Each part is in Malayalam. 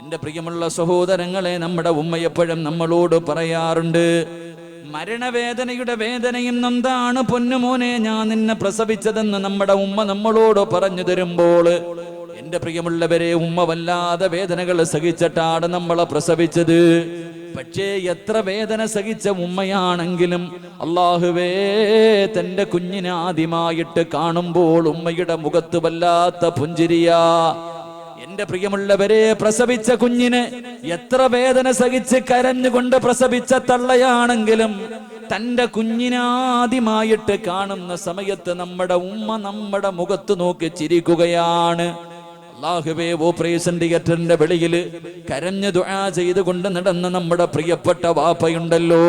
എന്റെ പ്രിയമുള്ള സഹോദരങ്ങളെ, നമ്മുടെ ഉമ്മ എപ്പോഴും നമ്മളോട് പറയാറുണ്ട്, മരണവേദനയുടെ വേദനയും എന്താണ് പൊന്നുമോനെ ഞാൻ നിന്നെ പ്രസവിച്ചതെന്ന് നമ്മുടെ ഉമ്മ നമ്മളോട് പറഞ്ഞു തരുമ്പോൾ, എന്റെ പ്രിയമുള്ളവരെ, ഉമ്മ വല്ലാതെ വേദനകൾ സഹിച്ചിട്ടാണ് നമ്മളെ പ്രസവിച്ചത്. പക്ഷേ എത്ര വേദന സഹിച്ച ഉമ്മയാണെങ്കിലും അല്ലാഹുവേ, തന്റെ കുഞ്ഞിനെ ആദ്യമായിട്ട് കാണുമ്പോൾ ഉമ്മയുടെ മുഖത്ത് വല്ലാത്ത പുഞ്ചിരിയാ. എന്റെ പ്രിയമുള്ളവരെ, പ്രസവിച്ച കുഞ്ഞിന് എത്ര വേദന സഹിച്ച് കരഞ്ഞുകൊണ്ട് പ്രസവിച്ച തള്ളയാണെങ്കിലും തന്റെ കുഞ്ഞിനാദ്യമായിട്ട് കാണുന്ന സമയത്ത് നമ്മുടെ ഉമ്മ നമ്മുടെ മുഖത്ത് നോക്കി ചിരിക്കുകയാണ്. അല്ലാഹുവേ, ഓപ്പറേഷൻ തിയേറ്ററിന്റെ വെളിയിൽ കരഞ്ഞു ദുആ ചെയ്തുകൊണ്ട് നടന്ന നമ്മുടെ പ്രിയപ്പെട്ട വാപ്പയുണ്ടല്ലോ,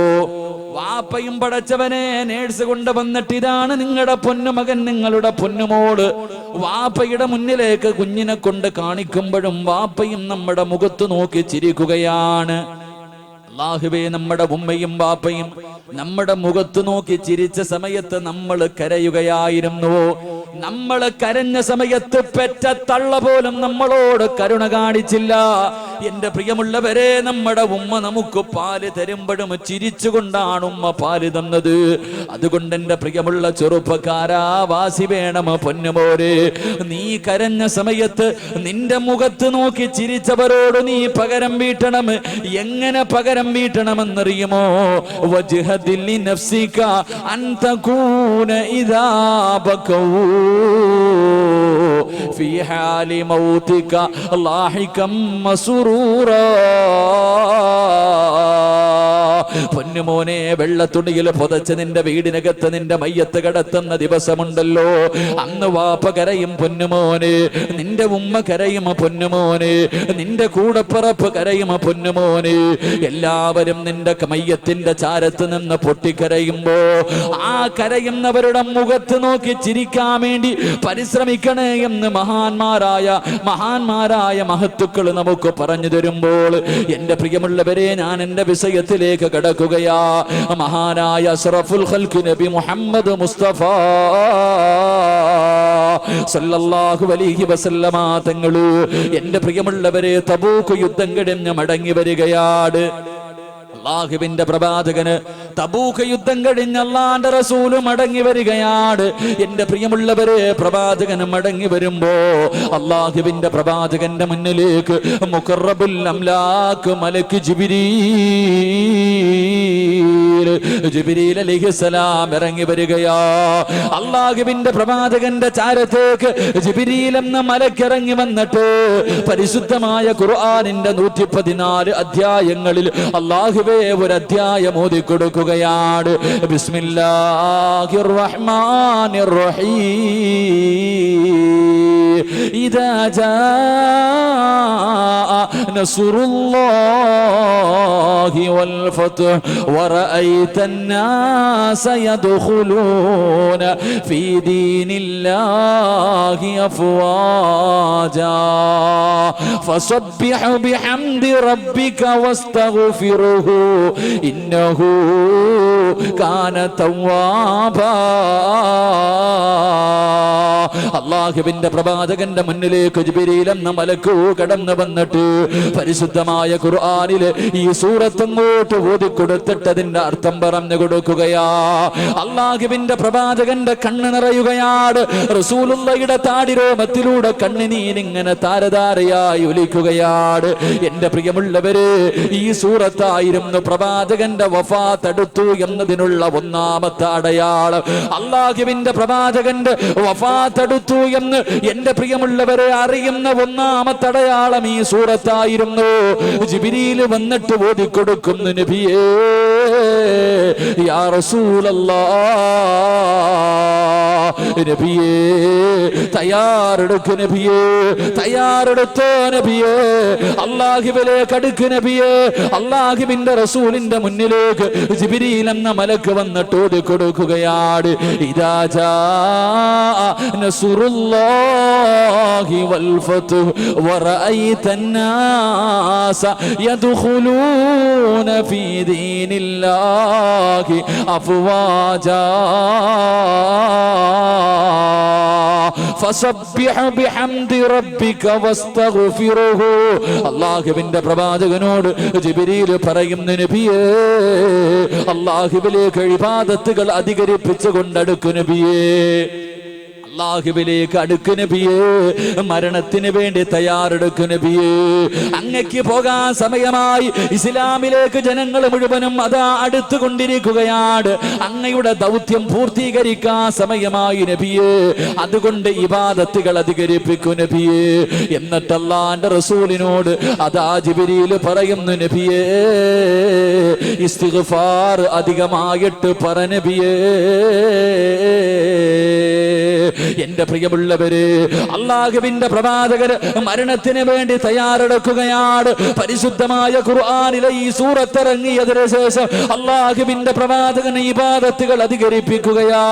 വാപ്പയും പടച്ചവനെ നേഴ്സ് കൊണ്ട് വന്നിട്ട് ഇതാണ് നിങ്ങളുടെ പൊന്നുമകൻ, നിങ്ങളുടെ പൊന്നുമോള്, വാപ്പയുടെ മുന്നിലേക്ക് കുഞ്ഞിനെ കൊണ്ട് കാണിക്കുമ്പോഴും വാപ്പയും നമ്മുടെ മുഖത്ത് നോക്കി ചിരിക്കുകയാണ്. അല്ലാഹുവേ, നമ്മുടെ ഉമ്മയും വാപ്പയും നമ്മുടെ മുഖത്ത് നോക്കി ചിരിച്ച സമയത്ത് നമ്മൾ കരയുകയായിരുന്നു. നമ്മൾ കരഞ്ഞ സമയത്ത് പെറ്റ തള്ള പോലും നമ്മളോട് കരുണ കാണിച്ചില്ല. എന്റെ പ്രിയമുള്ളവരെ, നമ്മുടെ ഉമ്മ നമുക്ക് പാല് തരുമ്പോഴും ചിരിച്ചുകൊണ്ടാണ് ഉമ്മ പാല് തന്നത്. അതുകൊണ്ട് എന്റെ പ്രിയമുള്ള ചെറുപ്പക്കാരാ, വാസി വേണം പൊന്നുമോരെ, നീ കരഞ്ഞ സമയത്ത് നിന്റെ മുഖത്ത് നോക്കി ചിരിച്ചവരോട് നീ പകരം വീട്ടണം. എങ്ങനെ പകരം വീട്ടണമെന്നറിയുമോ? വജ്ഹദിൽ ലിനഫ്സിക അൻ തകൂന ഇദാ ബകൂ ഫീ ഹാലി മൗതിക ലാഹികം മസ്റൂറാ. പൊന്നുമോനെ, വെള്ളത്തുണിയിൽ പുതച്ച് നിന്റെ വീടിനകത്ത് നിന്റെ മയ്യത്ത് കിടത്തുന്ന ദിവസമുണ്ടല്ലോ, അന്ന് വാപ്പ കരയും പൊന്നുമോനെ, നിന്റെ ഉമ്മ കരയും പൊന്നുമോനെ, നിന്റെ കൂടപ്പിറപ്പ് കരയും പൊന്നുമോനെ. എല്ലാവരും നിന്റെ മയ്യത്തിന്റെ ചാരത്ത് നിന്ന് പൊട്ടിക്കരയുമ്പോ ആ കരയുന്നവരുടെ മുഖത്ത് നോക്കി ചിരിക്കാൻ വേണ്ടി പരിശ്രമിക്കണേ എന്ന് മഹാന്മാരായ മഹത്തുക്കൾ നമുക്ക് പറഞ്ഞു തരുമ്പോൾ, എന്റെ പ്രിയമുള്ളവരെ, ഞാൻ എന്റെ വിഷയത്തിലേക്ക് കടക്കുകയാ. മഹാനായ അഷ്റഫുൽ ഖൽഖ് നബി മുഹമ്മദ് മുസ്തഫ സല്ലല്ലാഹു അലൈഹി വസല്ലമ തങ്ങള്, എന്റെ പ്രിയമുള്ളവരെ, തബൂക്ക് യുദ്ധം കഴിഞ്ഞ് മടങ്ങി വരികയാണ്. അല്ലാഹുവിന്റെ പ്രവാചകന് തബൂക്ക് യുദ്ധം കഴിഞ്ഞ് അല്ലാഹുവിന്റെ റസൂല് മടങ്ങി വരികയാണ്. എന്റെ പ്രിയമുള്ളവരെ, പ്രവാചകന് മടങ്ങി വരുമ്പോ അല്ലാഹുവിന്റെ പ്രവാചകന്റെ മുന്നിലേക്ക് മുഖറബുൽ അംലാക്ക് മലക്ക് ജിബ്രീൽ അലൈഹിസ്സലാം ഇറങ്ങി വരികയാ. അല്ലാഹുവിന്റെ പ്രവാചകന്റെ ചാരത്തേക്ക് ജിബ്രീൽ എന്ന മലക്ക് ഇറങ്ങി വന്നിട്ട് പരിശുദ്ധമായ ഖുർആനിന്റെ 114 അധ്യായങ്ങളിൽ അല്ലാഹുവേ ഒരു അധ്യായം ഓതി കൊടുക്കുകയാണ്. ബിസ്മില്ലാഹിർ റഹ്മാനിർ റഹീം. ഇദാ ജാഅ നസ്റുല്ലാഹി വൽ ഫത്ഹ് വറഅയ്തൻ നാസ യദ്ഖുലൂന ഫീ ദീനില്ലാഹി അഫ്വാജാ ഫസബ്ബിഹ് ബിഹംദി റബ്ബിക വസ്തഗ്ഫിർഹു ഇന്നഹു കാന തവ്വാബാ. അല്ലാഹുവിന്റെ പ്രവാചകന്റെ മുന്നിലേക്ക് ജിബ്രീൽ എന്ന മലക്ക് കടന്നു വന്നിട്ട് പരിശുദ്ധമായ ഖുർആനിലെ ഈ സൂറത്ത് അങ്ങോട്ട് ഓതി കൊടുത്തിട്ട് അതിന്റെ അർത്ഥം പറഞ്ഞു കൊടുക്കുകയാ. അല്ലാഹുവിന്റെ പ്രവാചകന്റെ കണ്ണ് നിറയുകയാണ്. റസൂലുള്ളാഹിയുടെ താടിരോമത്തിലൂടെ കണ്ണുനീരിങ്ങനെ താരതാരയായി ഒലിക്കുകയാണ്. എന്റെ പ്രിയമുള്ളവരെ, ഈ സൂറത്തായിരുന്നു പ്രവാചകന്റെ വഫാത്ത് അടുത്തു എന്നതിനുള്ള ഒന്നാമത്തെ അടയാളം. അല്ലാഹുവിന്റെ പ്രവാചകന്റെ വഫാത്ത് അടുത്തു എന്ന് എന്റെ പ്രിയമുള്ളവരെ അറിയുന്ന ഒന്നാമത്തെ അടയാളം ഈ സൂറത്തായിരുന്നു. ജിബ്രീൽ വന്നിട്ട് ഓതിക്കൊടുക്കുന്നു, നബിയേ യാ റസൂലല്ലാഹ്, നബിയേ തയ്യാറെടുക്ക്, നബിയേ തയ്യാറെടുത്തോ, നബിയേ അല്ലാഹുവിലേക്ക് അടുക്ക്, നബിയേ. അല്ലാഹുവിന്റെ റസൂലിന്റെ മുന്നിലേക്ക് ജിബ്രീൽ എന്ന മലക്ക് വന്നിട്ട് ഓതിക്കൊടുക്കുകയാണ്. ഇദാ ജാഅ നസ്റുല്ലാഹി വൽ ഫത്ഹ് വറഅയ്തൻ നാസ യദ്ഖുലൂന ഫീ ദീനിൽ ഇലല്ലാഹി അഫ്വാജാ ഫസബ്ബിഹ് ബിഹംദി റബ്ബിക വസ്തഗ്ഫിറുഹു. അല്ലാഹുവിന്റെ പ്രവാചകനോട് ജിബ്രീൽ പറയുന്നു, നബിയേ, അല്ലാഹുവിലേക്ക് ഇബാദത്തുകൾ അധികരിപ്പിച്ചു കൊണ്ടടുക്കു നബിയേ, അല്ലാഹുവിലേക്ക് അടുക്കു നബിയേ, മരണത്തിന് വേണ്ടി തയ്യാറെടുക്കു നബിയേ. അങ്ങക്ക് പോകാൻ സമയമായി. ഇസ്ലാമിലേക്ക് ജനങ്ങൾ മുഴുവനും അതാ അടുത്തുകൊണ്ടിരിക്കുകയാണ്. അങ്ങയുടെ ദൗത്യം പൂർത്തീകരിക്കാൻ സമയമായി നബിയേ. അതുകൊണ്ട് ഇബാദത്തുകൾ അധികരിപ്പിക്കു നബിയേ. എന്നിട്ട് അല്ലാഹുവിന്റെ റസൂലിനോട് അതാ ജിബ്രീൽ പറയുന്നു, നബിയേ, ഇസ്തിഗ്ഫാർ അധികമായിട്ട് പറ നബിയേ. എന്റെ പ്രിയമുള്ളവര്, അല്ലാഹുവിന്റെ പ്രവാചകര് മരണത്തിന് വേണ്ടി തയ്യാറെടുക്കുകയാണ്. പരിശുദ്ധമായ ഖുർആനിലെ ഈ സൂറത്ത് ഇറങ്ങിയതിനു ശേഷം അല്ലാഹുവിന്റെ പ്രവാചകൻ ഇബാദത്തുകൾ അധികരിപ്പിക്കുകയാ.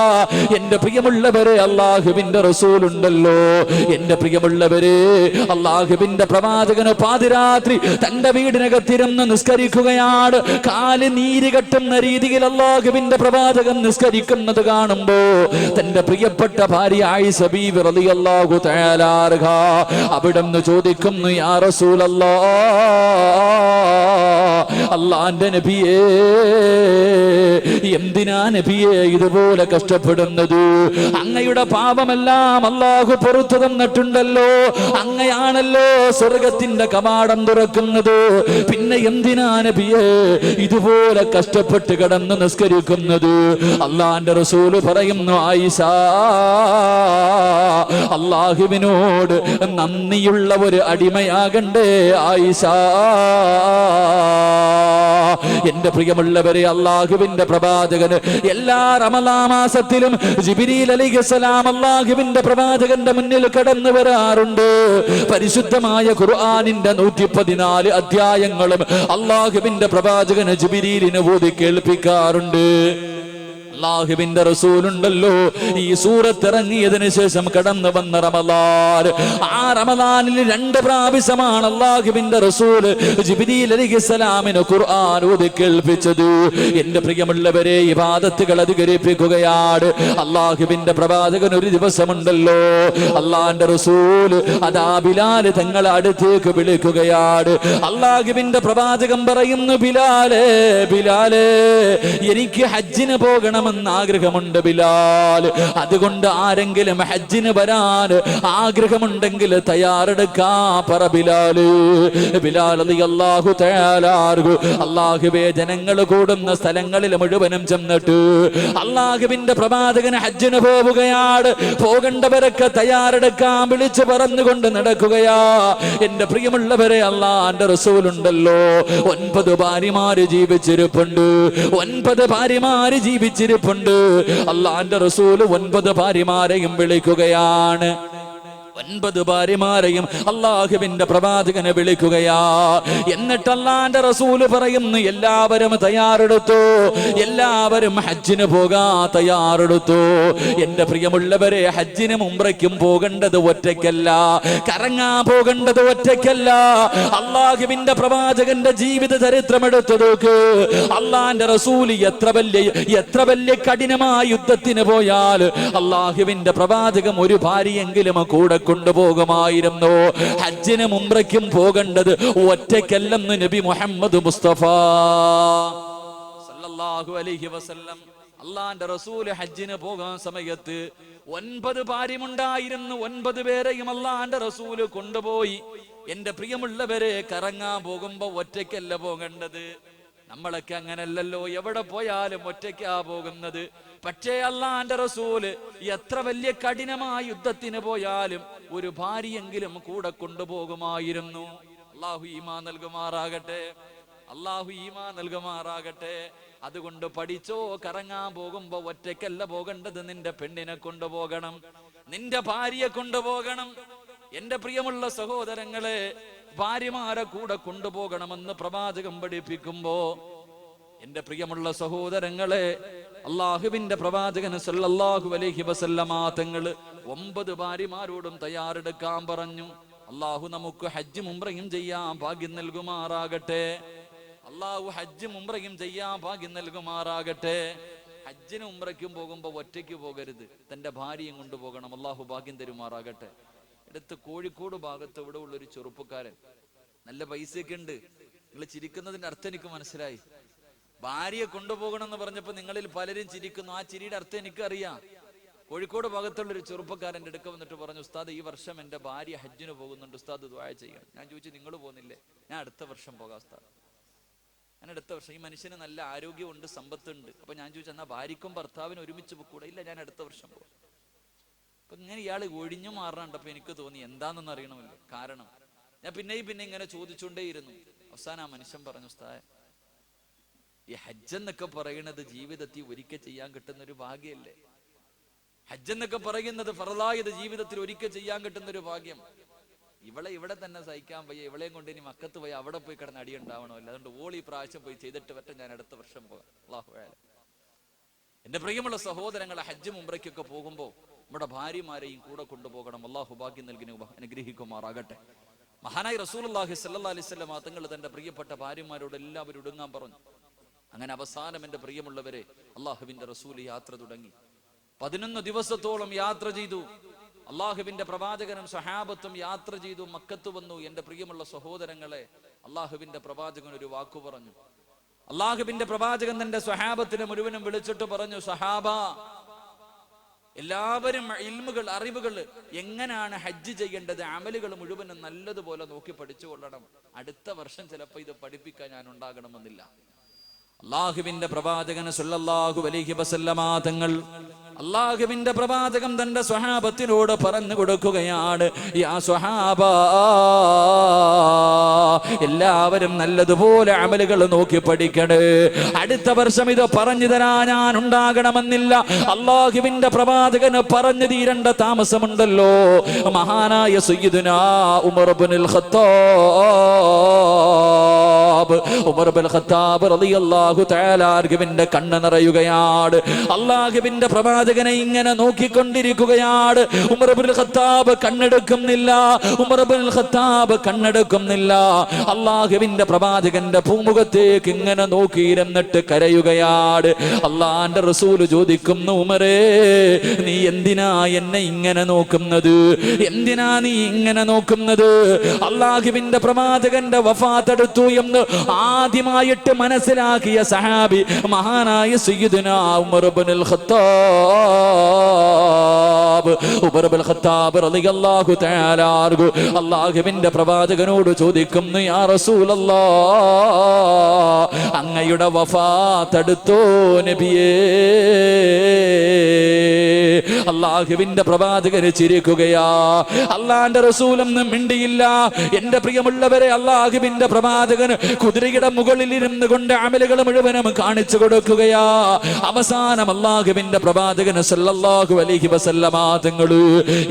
എന്റെ പ്രിയമുള്ളവരെ, അല്ലാഹുവിന്റെ റസൂലുണ്ടല്ലോ. എന്റെ പ്രിയമുള്ളവരെ, അല്ലാഹുവിന്റെ പ്രവാചകന് പാതിരാത്രി തന്റെ വീടിനകത്തിരുന്ന് നിസ്കരിക്കുകയാണ്. കാല് നീര് കെട്ടുന്ന രീതിയിൽ അല്ലാഹുവിന്റെ പ്രവാചകൻ നിസ്കരിക്കുന്നത് കാണുമ്പോ തന്റെ പ്രിയപ്പെട്ട ഭാര്യ ആയിഷ ബീവി റളിയല്ലാഹു തആല അൻഹ അവിടുന്ന് ചോദിക്കുന്നു, യാ റസൂലല്ലാഹ്, അല്ലാഹുവിന്റെ നബിയേ, എന്തിനാ നബിയേ ഇതുപോലെ കഷ്ടപ്പെടുന്നത്? അങ്ങയുടെ പാപമെല്ലാം അല്ലാഹു പുറത്തു തന്നിട്ടുണ്ടല്ലോ. അങ്ങയാണല്ലോ സ്വർഗത്തിന്റെ കവാടം തുറക്കുന്നത്. പിന്നെ എന്തിനാ നബിയേ ഇതുപോലെ കഷ്ടപ്പെട്ട് കിടന്ന് നിസ്കരിക്കുന്നത്? അല്ലാഹുവിന്റെ റസൂൽ പറയുന്നു, ആയിഷ, അല്ലാഹുവിനോട് നന്ദിയുള്ള ഒരു അടിമയാകണ്ടേ ആയിഷ. എന്റെ പ്രിയമുള്ളവരെ, അല്ലാഹുവിന്റെ പ്രവാചകന് എല്ലാ റമളാൻ മാസത്തിലും ജിബ്രീൽ അലൈഹിസ്സലാം അല്ലാഹുവിന്റെ പ്രവാചകന്റെ മുന്നിൽ കടന്നു വരാറുണ്ട്. പരിശുദ്ധമായ ഖുർആനിന്റെ 114 അധ്യായങ്ങളും അല്ലാഹുവിന്റെ പ്രവാചകന് ജിബ്രീലിനെ ഓതി കേൾപ്പിക്കാറുണ്ട്. അല്ലാഹുവിന്റെ റസൂലുണ്ടല്ലോ, ഈ സൂറത്ത് ഇറങ്ങിയതിനു ശേഷം കടന്നു വന്ന റമളാൻ, ആ റമളാനിൽ 2 പ്രാവശ്യമാണ് അല്ലാഹുവിന്റെ റസൂൽ ജിബ്രീൽ അലൈഹിസ്സലാമിന് ഖുർആൻ ഓതി കേൾപ്പിച്ചത്. എന്റെ പ്രിയമുള്ളവരെ, ഇബാദത്തുകൾ അധികരിപ്പിക്കുകയാണ്. അല്ലാഹുവിന്റെ പ്രവാചകൻ ഒരു ദിവസമുണ്ടല്ലോ, അല്ലാഹുവിന്റെ റസൂൽ അതാ ബിലാൽ തങ്ങളെ അടുത്തേക്ക് വിളിക്കുകയാണ്. അല്ലാഹുവിന്റെ പ്രവാചകൻ പറയുന്നു, ബിലാലേ, ബിലാലേ, എനിക്ക് ഹജ്ജിന് പോകണം ആഗ്രഹമുണ്ട് ബിലാൽ. അതുകൊണ്ട് ആരെങ്കിലും ഹജ്ജിന് വരാൻ ആഗ്രഹമുണ്ടെങ്കിൽ തയ്യാറെടുക്കാ പറ ബിലാല്. ബിലാൽ റളിയല്ലാഹു തആല അൻഹു അല്ലാഹുവേ ജനങ്ങൾ കൂടുന്ന സ്ഥലങ്ങളിൽ മുഴുവനും ചെന്നിട്ട് അല്ലാഹുവിന്റെ പ്രവാചകൻ ഹജ്ജിന് പോവുകയാണ്. പോകേണ്ടവരൊക്കെ തയ്യാറെടുക്കാൻ വിളിച്ചു പറഞ്ഞുകൊണ്ട് നടക്കുകയാ. എന്റെ പ്രിയമുള്ളവരെ, അല്ലാഹുവിന്റെ റസൂലുണ്ടല്ലോ, 9 ഭാര്യമാര് ജീവിച്ചിരിപ്പുണ്ട്. 9 ഭാര്യമാര് ജീവിച്ചിരിപ്പുണ്ട്. അല്ലാഹുവിന്റെ റസൂൽ 9 ഭാര്യമാരെയും വിളിക്കുകയാണ്. 9 ഭാര്യമാരെയും അല്ലാഹുവിന്റെ പ്രവാചകനെ വിളിക്കുകയാ. എന്നിട്ട് അല്ലാഹുവിന്റെ റസൂല് പറയുന്നു, എല്ലാവരും തയ്യാറെടുത്തു, എല്ലാവരും ഹജ്ജിന് പോകാൻ തയ്യാറെടുത്തു. എന്റെ പ്രിയമുള്ളവരെ, ഹജ്ജിനും ഉംറയ്ക്കും പോകേണ്ടത് ഒറ്റയ്ക്കല്ല, കറങ്ങാൻ പോകേണ്ടത് ഒറ്റയ്ക്കല്ല. അല്ലാഹുവിന്റെ പ്രവാചകന്റെ ജീവിത ചരിത്രം എടുത്തു നോക്ക്. അല്ലാഹുവിന്റെ റസൂല് എത്ര വലിയ കഠിനമായ യുദ്ധത്തിന് പോയാൽ അല്ലാഹുവിന്റെ പ്രവാചകൻ ഒരു ഭാര്യയെങ്കിലും കൂടെ കൊണ്ടുപോകുമായിരുന്നു. ഹജ്ജിനും ഉംറയ്ക്കും പോകേണ്ടത് ഒറ്റയ്ക്കല്ലെന്ന് നബി മുഹമ്മദ് മുസ്തഫ സല്ലല്ലാഹു അലൈഹി വസല്ലം. അല്ലാഹുവിന്റെ റസൂൽ ഹജ്ജിന് പോകാൻ സമയത്ത് 9 ഭാര്യമുണ്ടായിരുന്നു. 9 പേരെയും അല്ലാഹുവിന്റെ റസൂല് കൊണ്ടുപോയി. എന്റെ പ്രിയമുള്ളവരെ, കറങ്ങാൻ പോകുമ്പോ ഒറ്റയ്ക്കല്ല പോകേണ്ടത്. നമ്മളൊക്കെ അങ്ങനല്ലല്ലോ, എവിടെ പോയാലും ഒറ്റയ്ക്കാ പോകുന്നത്. പക്ഷേ അല്ലാഹുവിന്റെ റസൂല് എത്ര വലിയ കഠിനമായ യുദ്ധത്തിന് പോയാലും ഒരു ഭാര്യയെങ്കിലും കൂടെ കൊണ്ടുപോകുമായിരുന്നു. അല്ലാഹു ഈമാൻ നൽകുമാറാകട്ടെ, അല്ലാഹു ഈമാൻ നൽകുമാറാകട്ടെ. അതുകൊണ്ട് പഠിച്ചോ, കറങ്ങാൻ പോകുമ്പോ ഒറ്റയ്ക്കല്ല പോകേണ്ടത്. നിന്റെ പെണ്ണിനെ കൊണ്ടുപോകണം, നിന്റെ ഭാര്യയെ കൊണ്ടുപോകണം. എന്റെ പ്രിയമുള്ള സഹോദരങ്ങളെ, ഭാര്യമാരെ കൂടെ കൊണ്ടുപോകണമെന്ന് പ്രവാചകൻ പഠിപ്പിക്കുമ്പോ, എന്റെ പ്രിയമുള്ള സഹോദരങ്ങളെ, അല്ലാഹുവിന്റെ പ്രവാചകൻ സല്ലല്ലാഹു അലൈഹി വസല്ലമ തങ്ങൾ 9 ഭാര്യമാരോടും തയ്യാറെടുക്കാൻ പറഞ്ഞു. അല്ലാഹു നമുക്ക് ഹജ്ജും ഉംറയും ചെയ്യാൻ ഭാഗ്യം നൽകുമാറാകട്ടെ. അള്ളാഹു ഹജ്ജും ഉംറയും ചെയ്യാൻ ഭാഗ്യം നൽകുമാറാകട്ടെ. ഹജ്ജിനും ഉംറയ്ക്കും പോകുമ്പോൾ ഒറ്റയ്ക്ക് പോകരുത്, തൻ്റെ ഭാര്യയും കൊണ്ടുപോകണം. അള്ളാഹു ഭാഗ്യം തരുമാറാകട്ടെ. അടുത്ത് കോഴിക്കോട് ഭാഗത്ത് ഇവിടെ ഉള്ളൊരു ചെറുപ്പക്കാരൻ, നല്ല പൈസയൊക്കെ ഉണ്ട്. നിങ്ങൾ ചിരിക്കുന്നതിന്റെ അർത്ഥം എനിക്ക് മനസ്സിലായി. ഭാര്യയെ കൊണ്ടുപോകണം എന്ന് പറഞ്ഞപ്പോൾ നിങ്ങളിൽ പലരും ചിരിക്കുന്നു. ആ ചിരിയുടെ അർത്ഥം എനിക്കറിയാം. കോഴിക്കോട് ഭാഗത്തുള്ളൊരു ചെറുപ്പക്കാരൻ്റെ അടുക്ക വന്നിട്ട് പറഞ്ഞു, ഉസ്താദ് ഈ വർഷം എൻ്റെ ഭാര്യ ഹജ്ജിന് പോകുന്നുണ്ട്, ഉസ്താദ് ദുആ ചെയ്യണം. ഞാൻ ചോദിച്ചു, നിങ്ങൾ പോകുന്നില്ലേ? ഞാൻ അടുത്ത വർഷം പോകാം ഉസ്താദ്, ഞാൻ അടുത്ത വർഷം. ഈ മനുഷ്യന് നല്ല ആരോഗ്യമുണ്ട്, സമ്പത്തുണ്ട്. അപ്പൊ ഞാൻ ചോദിച്ചു, എന്നാ ഭാര്യയ്ക്കും ഭർത്താവിനും ഒരുമിച്ച് പോകൂടെ? ഇല്ല, ഞാൻ അടുത്ത വർഷം പോകും. അപ്പൊ ഇങ്ങനെ ഇയാൾ ഒഴിഞ്ഞു മാറാണ്ടപ്പോ എനിക്ക് തോന്നി എന്താണെന്ന് അറിയണമല്ലോ കാരണം. ഞാൻ പിന്നെ ഇങ്ങനെ ചോദിച്ചുകൊണ്ടേയിരുന്നു. അവസാനം ആ മനുഷ്യൻ പറഞ്ഞു, ഉസ്താദേ ഈ ഹജ്ജ് എന്നൊക്കെ പറയുന്നത് ജീവിതത്തിൽ ഒരിക്കൽ ചെയ്യാൻ കിട്ടുന്ന ഒരു ഭാഗ്യല്ലേ? ഹജ്ജ് എന്നൊക്കെ പറയുന്നത് ഫർളായത് ജീവിതത്തിൽ ഒരിക്കൽ ചെയ്യാൻ കിട്ടുന്ന ഒരു ഭാഗ്യം. ഇവിടെ തന്നെ സഹിക്കാൻ വയ്യ, ഇവളെയും കൊണ്ട് ഇനി മക്കത്ത് പോയി അവിടെ പോയി കിടന്ന് അടി ഉണ്ടാവണമല്ലോ. അതുകൊണ്ട് ഓൾ ഈ പ്രാവശ്യം പോയി ചെയ്തിട്ട് വരട്ടെ, ഞാൻ അടുത്ത വർഷം പോകാം. അല്ലാഹു അഅലം. എന്റെ പ്രിയമുള്ള സഹോദരങ്ങളെ, ഹജ്ജും ഉംറയ്ക്കൊക്കെ പോകുമ്പോൾ നമ്മുടെ ഭാര്യമാരെയും കൂടെ കൊണ്ടുപോകണം. അല്ലാഹു ഭാഗ്യം നൽകി അനുഗ്രഹിക്കുമാറാകട്ടെ. മഹാനായി റസൂലുള്ളാഹി സ്വല്ലല്ലാഹി അലൈഹി വസല്ലം തങ്ങൾ തന്റെ പ്രിയപ്പെട്ട ഭാര്യമാരോട് എല്ലാവരും ഒടുങ്ങാൻ പറഞ്ഞു. അങ്ങനെ അവസാനം എന്റെ പ്രിയമുള്ളവരെ, അള്ളാഹുവിന്റെ റസൂൽ യാത്ര തുടങ്ങി. 11 ദിവസത്തോളം യാത്ര ചെയ്തു. അള്ളാഹുവിന്റെ പ്രവാചകനും സഹാബത്തും യാത്ര ചെയ്തു, മക്കത്ത് വന്നു. എന്റെ പ്രിയമുള്ള സഹോദരങ്ങളെ, അള്ളാഹുവിന്റെ പ്രവാചകൻ ഒരു വാക്കു പറഞ്ഞു. അള്ളാഹുവിന്റെ പ്രവാചകൻ തന്റെ സഹാബത്തിനെ മുഴുവനും വിളിച്ചിട്ട് പറഞ്ഞു, സഹാബ, എല്ലാവരും ഇൽമുകൾ, അറിവുകൾ, എങ്ങനെയാണ് ഹജ്ജ് ചെയ്യേണ്ടത്, അമലുകൾ മുഴുവനും നല്ലതുപോലെ നോക്കി പഠിച്ചു കൊള്ളണം. അടുത്ത വർഷം ചിലപ്പോൾ ഇത് പഠിപ്പിക്കാൻ ഞാൻ ഉണ്ടാകണമെന്നില്ല. അള്ളാഹുവിന്റെ പ്രവാചകൻ സല്ലല്ലാഹു അലൈഹി വസല്ലമ തങ്ങൾ, അള്ളാഹുവിന്റെ പ്രവാചകൻ തന്റെ സ്വഹാബത്തിനോട് പറഞ്ഞു കൊടുക്കുകയാണ്, യാ സ്വഹാബ, എല്ലാവരും നല്ലതുപോലെ അമലുകൾ നോക്കി പഠിക്കണേ. അടുത്ത വർഷം ഇത് പറഞ്ഞു തരാൻ ഞാൻ ഉണ്ടാകണമെന്നില്ല. അള്ളാഹുവിന്റെ പ്രവാചകന് പറഞ്ഞു തീരേണ്ട താമസമുണ്ടല്ലോ. മഹാനായ സയ്യിദുനാ ഉമർ ഇബ്നുൽ ഖത്താബ്, ഉമർ ഇബ്നുൽ ഖത്താബ് റളിയല്ലാഹു തആല അൻഹുവിന്റെ കണ്ണ് നിറയുകയാണ്. അള്ളാഹുവിന്റെ പ്രവാചകനെ ഇങ്ങനെ നോക്കിക്കൊണ്ടിരിക്കുകയാണ്. ഉമർ ഇബ്നുൽ ഖത്താബ് കണ്ണെടുക്കുന്നില്ല, ഉമർ ഇബ്നുൽ ഖത്താബ് കണ്ണെടുക്കുന്നില്ല. അള്ളാഹുവിന്റെ പ്രവാചകന്റെ ഭൂമുഖത്തേക്ക് ഇങ്ങനെ നോക്കിയിരുന്നിട്ട് കരയുകയാണ്. അള്ളാന്റെ റസൂല് ചോദിക്കുന്നു, ഉമറേ, നീ എന്തിനാ എന്നെ ഇങ്ങനെ നോക്കുന്നത്? എന്തിനാ നീ ഇങ്ങനെ നോക്കുന്നത്? അള്ളാഹുവിന്റെ പ്രവാചകന്റെ വഫാത്ത് അടുത്തു എന്ന് ആദ്യമായിട്ട് മനസ്സിലാക്കിയ സഹാബി മഹാനായ സയ്യിദുനാ ഉമർ ഇബ്നുൽ ഖത്താബ്. ഉമർ ഇബ്നുൽ ഖത്താബ് റളിയല്ലാഹു തആല അൻഹു അല്ലാഹുവിന്റെ പ്രവാചകനോട് ചോദിക്കുന്നു, യാ റസൂലല്ലാഹ്, അങ്ങയുടെ വഫാത്ത് അടുത്തോ നബിയേ? അല്ലാഹുവിന്റെ പ്രവാചകൻ ചിരിക്കുകയാ. അല്ലാഹുവിന്റെ റസൂലൊന്നും മിണ്ടിയില്ല. എന്റെ പ്രിയമുള്ളവരെ, അല്ലാഹുവിന്റെ പ്രവാചകൻ കുതിരയുടെ മുകളിൽ ഇരുന്ന് കൊണ്ട് അമലുകൾ മുഴുവനും കാണിച്ചു കൊടുക്കുകയാ. അവസാനം അല്ലാഹുവിന്റെ പ്രവാചകൻ സല്ലല്ലാഹു അലൈഹി വസല്ലമ തങ്ങൾ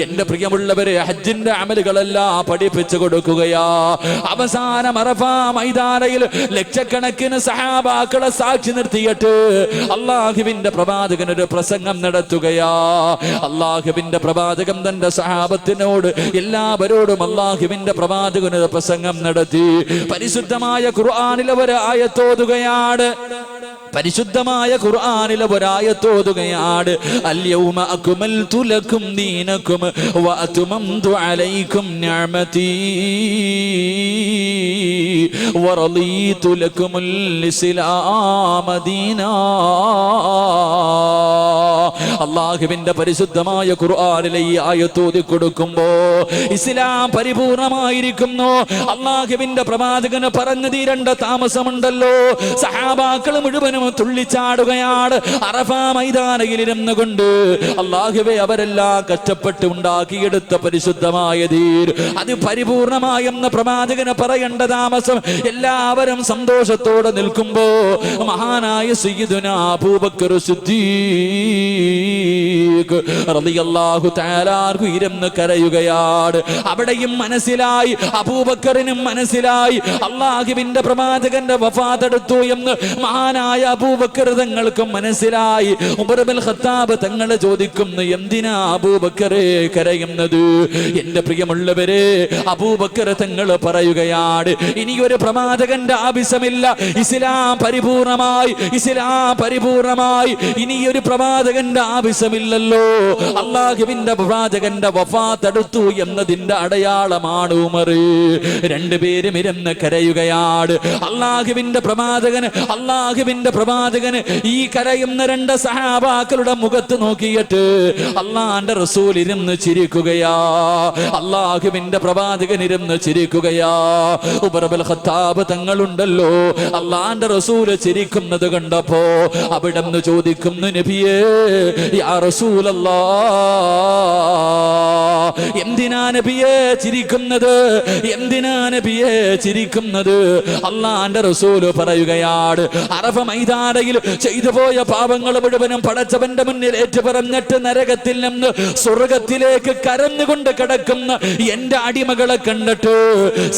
എന്റെ പ്രിയമുള്ളവരെ ഹജ്ജിന്റെ അമലുകളെല്ലാം പഠിപ്പിച്ചു കൊടുക്കുകയാ. അവസാനം അറഫ മൈതാനയിൽ ലക്ഷക്കണക്കിന് സഹാബാക്കളെ സാക്ഷി നിർത്തിയിട്ട് അല്ലാഹുവിന്റെ പ്രവാചകൻ ഒരു പ്രസംഗം നടത്തുകയാ. അല്ലാഹുവിന്റെ പ്രവാചകൻ തന്റെ സഹാബത്തിനോട് എല്ലാവരോടും അല്ലാഹുവിന്റെ പ്രവാചകൻ ഒരു പ്രസംഗം നടത്തി. പരിശുദ്ധമായ ഖുർആനിലെ ഒരു ആയത്തോതുകയാണ്. പരിശുദ്ധമായ ഖുർആനിലെ ഒരായത്തോതുകയാണ്. അൽയൗമ അക്മൽതു ലക്കും ദീനക്കും വഅത്മംതു അലൈക്കും നിഅമതി വറളീതു ലക്കുമുൽ ഇസ്ലാമ ദീനാ. അല്ലാഹുവിന്റെ പരിശുദ്ധമായ ഖുർആനിലെ ഈ ആയത്തോതി കൊടുക്കുമ്പോ ഇസ്ലാം പരിപൂർണമായിരിക്കുന്നു. അല്ലാഹുവിന്റെ പ്രവാചകന് പറഞ്ഞു തീരേണ്ട താമസമുണ്ടല്ലോ. സഹാബാക്കൾ മുഴുവനും തുള്ളിച്ചാടുകയാണ്. അറഫ മൈതാനയിൽ ഇരുന്നു കൊണ്ട് അല്ലാഹുവേ, അവരെല്ലാം കഷ്ടപ്പെട്ട് ഉണ്ടാക്കിയെടുത്ത പരിശുദ്ധമായ ദീൻ അത് പരിപൂർണമായെന്ന് പ്രവാചകന് പറയേണ്ട താമസം. എല്ലാവരും സന്തോഷത്തോടെ നിൽക്കുമ്പോ മഹാനായ സയ്യിദുനാ അബൂബക്കർ സിദ്ദീഖ് റളിയല്ലാഹു തആല അൻഹു ഇരുന്ന് കരയുകയാണ്. അവിടെയും മനസ്സിലായി, അബൂബക്കറിനും മനസ്സിലായി, അല്ലാഹുവിന്റെ പ്രവാചകന്റെ വഫാത്ത് അടുത്തു എന്ന്. മഹാനായ അബൂബക്കർ തങ്ങൾക്ക് മനസ്സിലായി. ഉമർ ഇബ്നുൽ ഖത്താബ് തങ്ങൾ ചോദിക്കുന്നു, എന്തിനാ അബൂബക്കറെ കരയുന്നത്? എന്റെ പ്രിയമുള്ളവരെ, അബൂബക്കർ തങ്ങൾ പറയുകയാണ്, ഇനിയൊരു പ്രവാചകന്റെ ആവശ്യമില്ല. ഇസ്ലാം പരിപൂർണമായി ഇനിയൊരു പ്രവാചകന്റെ ആവശ്യമില്ലല്ലോ. അള്ളാഹുവിന്റെ പ്രവാചകന്റെ വഫാത്ത് അടുത്തു എന്നതിന്റെ അടയാളമാണ് ഉമർ. രണ്ടുപേരും ഇരുന്ന് കരയുകയാണ്. അള്ളാഹുവിന്റെ പ്രവാചകന് ഈ കരയുന്ന രണ്ട് സഹാബാക്കളുടെ മുഖത്ത് നോക്കിയിട്ട് അള്ളാന്റെ റസൂൽ ഇരുന്ന് ചിരിക്കുകയാ. അള്ളാഹുവിന്റെ പ്രവാചകൻ ഇരുന്ന് ചിരിക്കുകയാ. ഉമർ ഇബ്നുൽ ഖത്താബ് തങ്ങളുണ്ടല്ലോ, അള്ളാന്റെ റസൂല് ചിരിക്കുന്നത് കണ്ടപ്പോ അവിടുന്ന് ചോദിക്കുന്നു, നബിയേ, യാ റസൂലല്ലാഹ്, എന്തിനാ നബിയേ ചിരിക്കുന്നത്? അള്ളാന്റെ റസൂല് പറയുകയാണ്, അറഫ മൈതാനയിൽ ചെയ്തു പോയ പാപങ്ങൾ മുഴുവനും പടച്ചവന്റെ മുന്നിൽ ഏറ്റുപറഞ്ഞിട്ട് നരകത്തിൽ നിന്ന് സ്വർഗത്തിലേക്ക് കരഞ്ഞുകൊണ്ട് കിടക്കുന്ന എന്റെ അടിമകളെ കണ്ടിട്ട്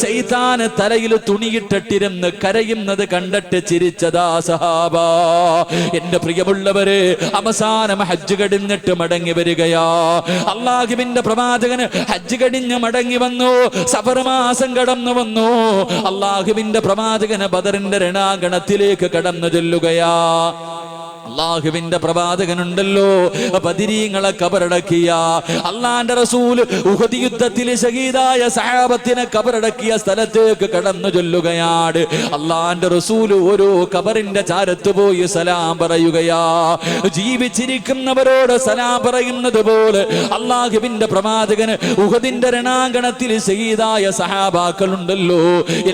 ശൈത്താന് തലയിൽ തുണിയിട്ടിരുന്ന് കരയുന്നത് കണ്ടിട്ട് ചിരിച്ചതാ സഹാബ. എന്റെ പ്രിയമുള്ളവരെ, അവസാനം ഹജ്ജ് കഴിഞ്ഞിട്ട് മടങ്ങി വരികയാ. അള്ളാഹുവിന്റെ പ്രവാചകന് ഹജ്ജ് കഴിഞ്ഞ് മടങ്ങി വന്നു. സഫർ മാസം കടന്നു വന്നു. അള്ളാഹുവിന്റെ പ്രവാചകന് ബദറിന്റെ രണാങ്കണത്തിലേക്ക് കടന്നു ചെല്ലുകയാ. അള്ളാഹുവിന്റെ പ്രവാചകനുണ്ടല്ലോ, ബദരീങ്ങളെ കബറടക്കിയ അള്ളാന്റെ റസൂൽ ഉഹദ് യുദ്ധത്തിൽ ഷഹീദായ സഹാബത്തിനെ കബറടക്കിയ സ്ഥലത്തേക്ക് കടന്നു ചൊല്ലുകയാണ്. അള്ളാന്റെ റസൂൽ ഓരോ കബറിന്റെ ചാരത്ത് പോയി സലാം പറയുകയാ. ജീവിച്ചിരിക്കുന്നവരോട് സലാം പറയുന്നത് പോലെ അള്ളാഹുവിന്റെ പ്രവാചകന് ഉഹദിന്റെ രണാങ്കണത്തിൽ ഷഹീദായ സഹാബാക്കളുണ്ടല്ലോ,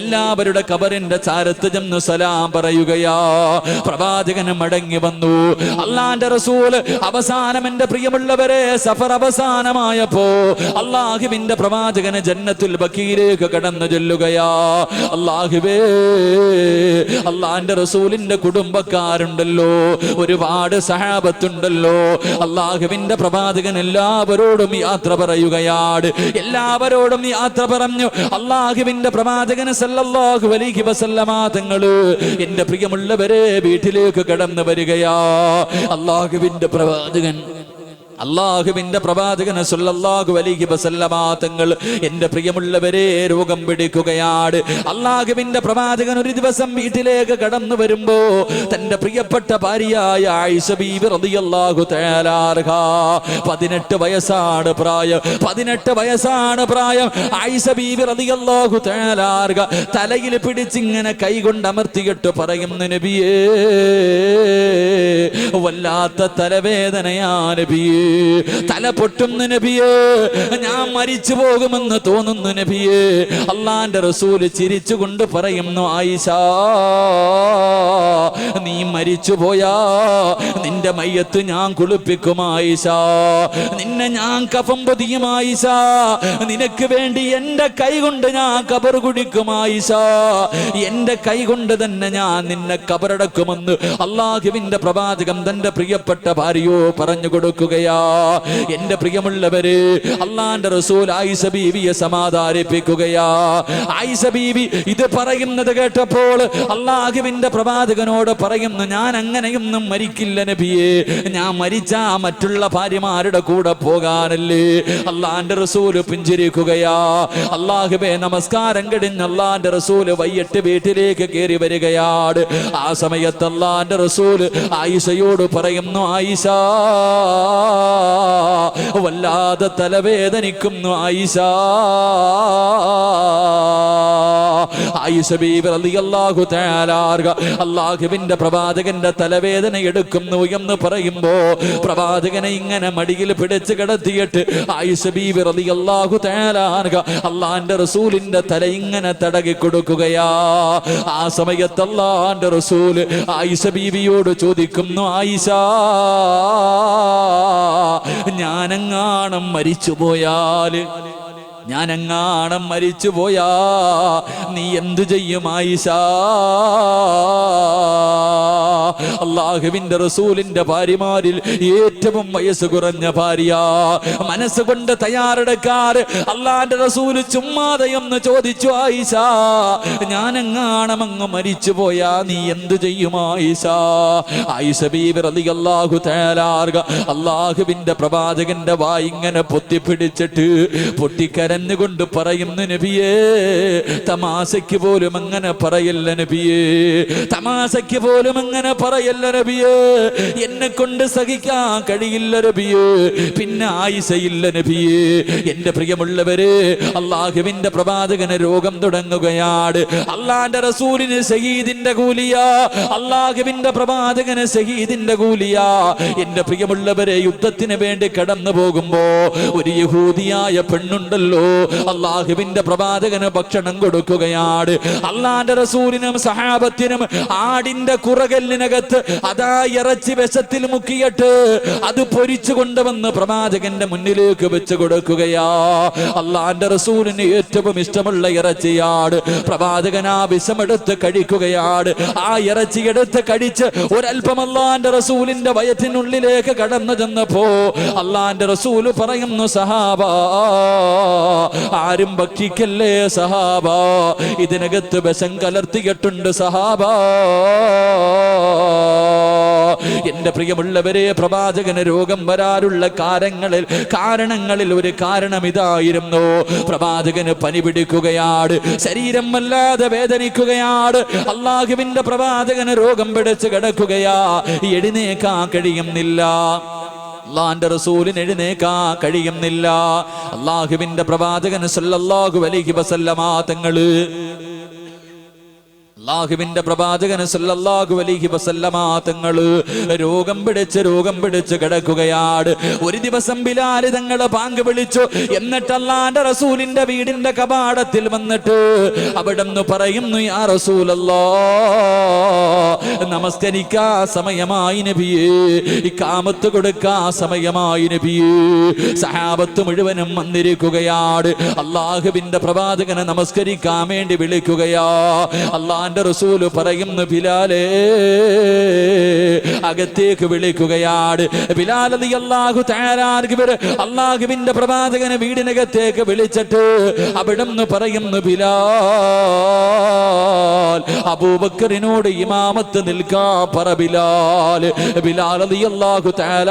എല്ലാവരുടെ കബറിന്റെ ചാരത്ത് ചെന്ന് സലാം പറയുകയാ. പ്രവാചകന് മടങ്ങി വന്നു. അള്ളാന്റെ റസൂൽ അവസാനം, എന്റെ പ്രിയമുള്ളവരെ, സഫർ അവസാനമായപ്പോ അള്ളാഹുവിന്റെ പ്രവാചകന് ജന്നത്തുൽ ബഖീലേക്ക് കടന്നു ചെല്ലുകയാ. അള്ളാഹുവേ, അള്ളാന്റെ റസൂലിന്റെ കുടുംബക്കാരുണ്ടല്ലോ, ഒരുപാട് സഹാബത്തുണ്ടല്ലോ. അള്ളാഹുവിന്റെ പ്രവാചകൻ എല്ലാവരോടും യാത്ര പറയുകയാണ്. എല്ലാവരോടും യാത്ര പറഞ്ഞു. അള്ളാഹുവിന്റെ പ്രവാചകന് സല്ലല്ലാഹു അലൈഹി വസല്ലമ തങ്ങള്, എന്റെ പ്രിയമുള്ളവരെ, വീട്ടിലേക്ക് കടന്നു വരികയാ. അള്ളാഹുവിന്റെ പ്രവാചകൻ സല്ലല്ലാഹു അലൈഹി വസല്ലമ തങ്ങൾ, എന്റെ പ്രിയമുള്ളവരെ, രോഗം പിടിക്കുകയാണ്. അള്ളാഹുവിന്റെ പ്രവാചകൻ ഒരു ദിവസം വീട്ടിലേക്ക് കടന്നു വരുമ്പോ തന്റെ പ്രിയപ്പെട്ട ഭാര്യയായ ആയിഷ ബീവി റളിയല്ലാഹു തആല അൻഹ, 18 വയസ്സാണ് പ്രായം. ആയിഷ ബീവി റളിയല്ലാഹു തആല അൻഹ തലയിൽ പിടിച്ചിങ്ങനെ കൈകൊണ്ട് അമർത്തിയിട്ട് പറയുന്നു, നബിയേ, വല്ലാത്ത തലവേദനയാ നബിയേ, തല പൊട്ടുന്നു നബിയേ, ഞാൻ മരിച്ചു പോകുമെന്ന് തോന്നുന്നു നബിയേ. അള്ളാന്റെ റസൂൽ ചിരിച്ചുകൊണ്ട് പറയുന്നു, ആയിഷ, നീ മരിച്ചു പോയാ നിന്റെ മയ്യത്ത് ഞാൻ കുളിപ്പിക്കും ആയിഷ, നിന്നെ ഞാൻ കഫം പൊതിയും ആയിഷ, നിനക്ക് വേണ്ടി എന്റെ കൈ കൊണ്ട് ഞാൻ കബർ കുടിക്കും ആയിഷ, എന്റെ കൈ കൊണ്ട് തന്നെ ഞാൻ നിന്നെ കബറടക്കുമെന്ന് അള്ളാഹുവിന്റെ പ്രവാചകൻ തന്റെ പ്രിയപ്പെട്ട ഭാര്യയോ പറഞ്ഞു കൊടുക്കുകയാ. എന്റെ പ്രിയമുള്ളവര്, അള്ളാന്റെ റസൂൽ ആയിഷ ബീവിയെ സമാധാനിപ്പിക്കുകയാ. ആയിഷ ബീവി ഇത് പറയുന്നത് കേട്ടപ്പോൾ അള്ളാഹുവിന്റെ പ്രവാചകനോട് പറയുന്നു, ഞാൻ അങ്ങനെയൊന്നും മരിക്കില്ല നബിയേ, ഞാൻ മരിച്ചാ മറ്റുള്ള ഭാര്യമാരുടെ കൂടെ പോകാനല്ലേ. അള്ളാന്റെ റസൂല് പുഞ്ചിരിക്കുകയാ. അള്ളാഹുവേ, നമസ്കാരം കഴിഞ്ഞ് അള്ളാന്റെ റസൂല് വൈകിട്ട് വീട്ടിലേക്ക് കയറി വരികയാണ്. ആ സമയത്ത് അള്ളാന്റെ റസൂല് ആയിഷയോട് പറയുന്നു, ആയിഷ, വല്ലാതെ തലവേദനിക്കുന്നു ആയിഷ. ആയിഷ ബീവി റളിയല്ലാഹു തആല അൻഹ അല്ലാഹുവിന്റെ പ്രവാചകന്റെ തലവേദന എടുക്കുന്നു എന്ന് പറയുമ്പോ പ്രവാചകനെ ഇങ്ങനെ മടിയിൽ പിടിച്ച് കിടത്തിയിട്ട് ആയിഷ ബീവി റളിയല്ലാഹു തആല അൻഹ അല്ലാഹുവിന്റെ റസൂലിന്റെ തല ഇങ്ങനെ തടകി കൊടുക്കുകയാ. ആ സമയത്ത് അല്ലാഹുവിന്റെ റസൂൽ ആയിഷ ബീവിയോട് ചോദിക്കുന്നു, ആയിഷ, ഞാനെങ്ങാണം മരിച്ചുപോയാ നീ എന്തു ചെയ്യും ആയിഷ? അല്ലാഹുവിന്റെ റസൂലിന്റെ ഭാര്യമാരിൽ ഏറ്റവും വയസ്സ് കുറഞ്ഞ ഭാര്യ. മനസ്സുകൊണ്ട് തയ്യാറെടുക്കാറ് അള്ളാന്റെ റസൂല് ചുമ്മാതയെന്ന് ചോദിച്ചു, ആയിഷ ഞാനെങ്ങാണമങ്ങ് മരിച്ചു പോയാ നീ എന്തു ചെയ്യും ആയിഷ? ആയിഷ ബീബി റളിയല്ലാഹു തആല അല്ലാഹുവിന്റെ പ്രവാചകന്റെ വായി ഇങ്ങനെ പൊത്തിപ്പിടിച്ചിട്ട് പൊട്ടിക്കരഞ്ഞുകൊണ്ട് പറയുന്നു, നബിയേ തമാശയ്ക്ക് പോലും അങ്ങനെ പറയല്ല നബിയേ, തമാശയ്ക്ക് പോലും അങ്ങനെ പറയല്ല നബിയേ, എന്നെ കൊണ്ട് സഹിക്കാൻ കഴിയില്ല നബിയേ. പിന്നെ ആയിഷയില്ല നബിയേ. എന്റെ പ്രിയമുള്ളവരെ, അള്ളാഹുവിന്റെ പ്രവാചകന് രോഗം തുടങ്ങുകയാണ്. അള്ളാന്റെ റസൂലിന് ഷഹീദിന്റെ കൂലിയാ, അള്ളാഹുവിന്റെ പ്രവാചകന് ഷഹീദിന്റെ കൂലിയാ. എന്റെ പ്രിയമുള്ളവരെ, യുദ്ധത്തിന് വേണ്ടി കടന്നു പോകുമ്പോ ഒരു യഹൂദിയായ പെണ്ണുണ്ടല്ലോ, അള്ളാഹുവിന്റെ പ്രവാചകന് ഭക്ഷണം കൊടുക്കുകയാണ്. അള്ളാന്റെ റസൂലിനും സഹാബത്തിനും ആടിന്റെ കുറകലിനകത്ത് അതാ ഇറച്ചി വിശത്തിൽ മുക്കിയിട്ട് അത് പൊരിച്ചു കൊണ്ടുവന്ന് പ്രവാചകന്റെ മുന്നിലേക്ക് വെച്ച് കൊടുക്കുകയാ. അള്ളാന്റെ റസൂലിന് ഏറ്റവും ഇഷ്ടമുള്ള ഇറച്ചിയാണ്. പ്രവാചകൻ ആ വിഷമെടുത്ത് കഴിക്കുകയാണ്. ആ ഇറച്ചി എടുത്ത് കഴിച്ച് ഒരൽപ്പം അള്ളാന്റെ റസൂലിന്റെ വയറ്റിനുള്ളിലേക്ക് കടന്നു ചെന്നപ്പോ അള്ളാന്റെ റസൂല് പറയുന്നു, സഹാബ ആരും ഭക്ഷിക്കല്ലേ സഹാബ, ഇതിനകത്ത് വിഷം കലർത്തിയിട്ടുണ്ട് സഹാബ. എന്റെ പ്രിയമുള്ളവരെ, പ്രവാചകന് രോഗം വരാറുള്ള കാരണങ്ങളിൽ ഒരു കാരണം ഇതായിരുന്നു. പ്രവാചകന് പനി പിടിക്കുകയാണ്, ശരീരം വല്ലാതെ വേദനിക്കുകയാണ്. അള്ളാഹുവിന്റെ പ്രവാചകന് രോഗം പിടിച്ച് കിടക്കുകയാ, എഴുന്നേക്കാൻ കഴിയുന്നില്ല. അള്ളാന്റെ റസൂലിന് എഴുന്നേക്കാൻ കഴിയുന്നില്ല. അള്ളാഹുവിന്റെ പ്രവാചകൻ സല്ലല്ലാഹു അലൈഹി വസല്ലമ തങ്ങള് അല്ലാഹുവിന്റെ പ്രവാചകൻ സല്ലല്ലാഹു അലൈഹി വസല്ലമ തങ്ങള് രോഗം പിടിച്ച് കിടക്കുകയാണ്. ഒരു ദിവസം ബിലാൽ തങ്ങളെ ബാങ്ക് വിളിച്ചു. എന്നിട്ട് അല്ലാഹുവിന്റെ റസൂലിന്റെ വീടിന്റെ കവാടത്തിൽ വന്നിട്ട് അവിടുന്ന് പറയുന്നു, യാ റസൂലല്ലാഹ്, നമസ്കരിക്കാ സമയമായി നബിയേ, ഇഖാമത്ത് കൊടുക്കാ സമയമായി നബിയേ. സഹാബത്ത് മുഴുവനും വന്നിരിക്കുകയാണ്. അല്ലാഹുവിന്റെ പ്രവാചകനെ നമസ്കരിക്കാൻ വേണ്ടി വിളിക്കുകയാ. അല്ലാഹുവിന്റെ റസൂല് പറയുന്നു, ബിലാലേ അകത്തേക്ക് വിളിക്കുകയാണ്. ബിലാൽ റളിയല്ലാഹു തആല അല്ലാഹുവിന്റെ പ്രവാചകനെ വീടിനകത്തേക്ക് വിളിച്ചിട്ട് അവിടുന്ന് പറയുന്നു, ബിലാൽ അബൂബക്കറിനോട് ഇമാമത്ത് നിൽക്കാൻ പറ ബിലാൽ. ബിലാൽ റളിയല്ലാഹു തആല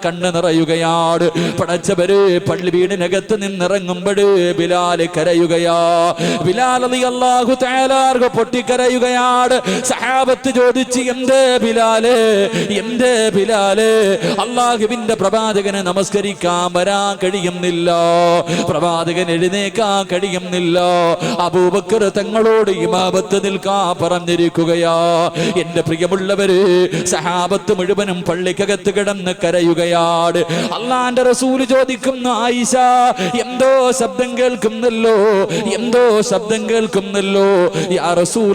കണ്ണ് നിറയുകയാണ്. പടച്ചവരെ, പള്ളി വീടിനകത്ത് നിന്നിറങ്ങുമ്പോഴേ ബിലാൽ കരയുകയാ. ബിലാൽ റളിയല്ലാഹു തആല പൊട്ടിക്കരയുകയാണ്. സഹാബത്ത് ചോദിച്ച്, എന്തേ ബിലാലേ, എന്തേ ബിലാലേ? അല്ലാഹുവിന്റെ പ്രവാചകനെ നമസ്കരിക്കാൻ വരാൻ കഴിയുന്നില്ല, പ്രവാചകൻ എഴുന്നേക്കാൻ കഴിയുന്നില്ല. അബൂബക്കർ തങ്ങളോട് ഇമാമത്ത് നിൽക്കാൻ പറഞ്ഞിരിക്കുകയാ. എന്റെ പ്രിയമുള്ളവര്, സഹാബത്ത് മുഴുവനും പള്ളിക്കകത്ത് കിടന്ന് കരയുകയാണ്. അള്ളാന്റെ റസൂല് ചോദിക്കുന്നു, ആയിഷ എന്തോ ശബ്ദം കേൾക്കുന്നല്ലോ, എന്തോ ശബ്ദം കേൾക്കുന്നല്ലോ. യാ റസൂലല്ലാഹ്,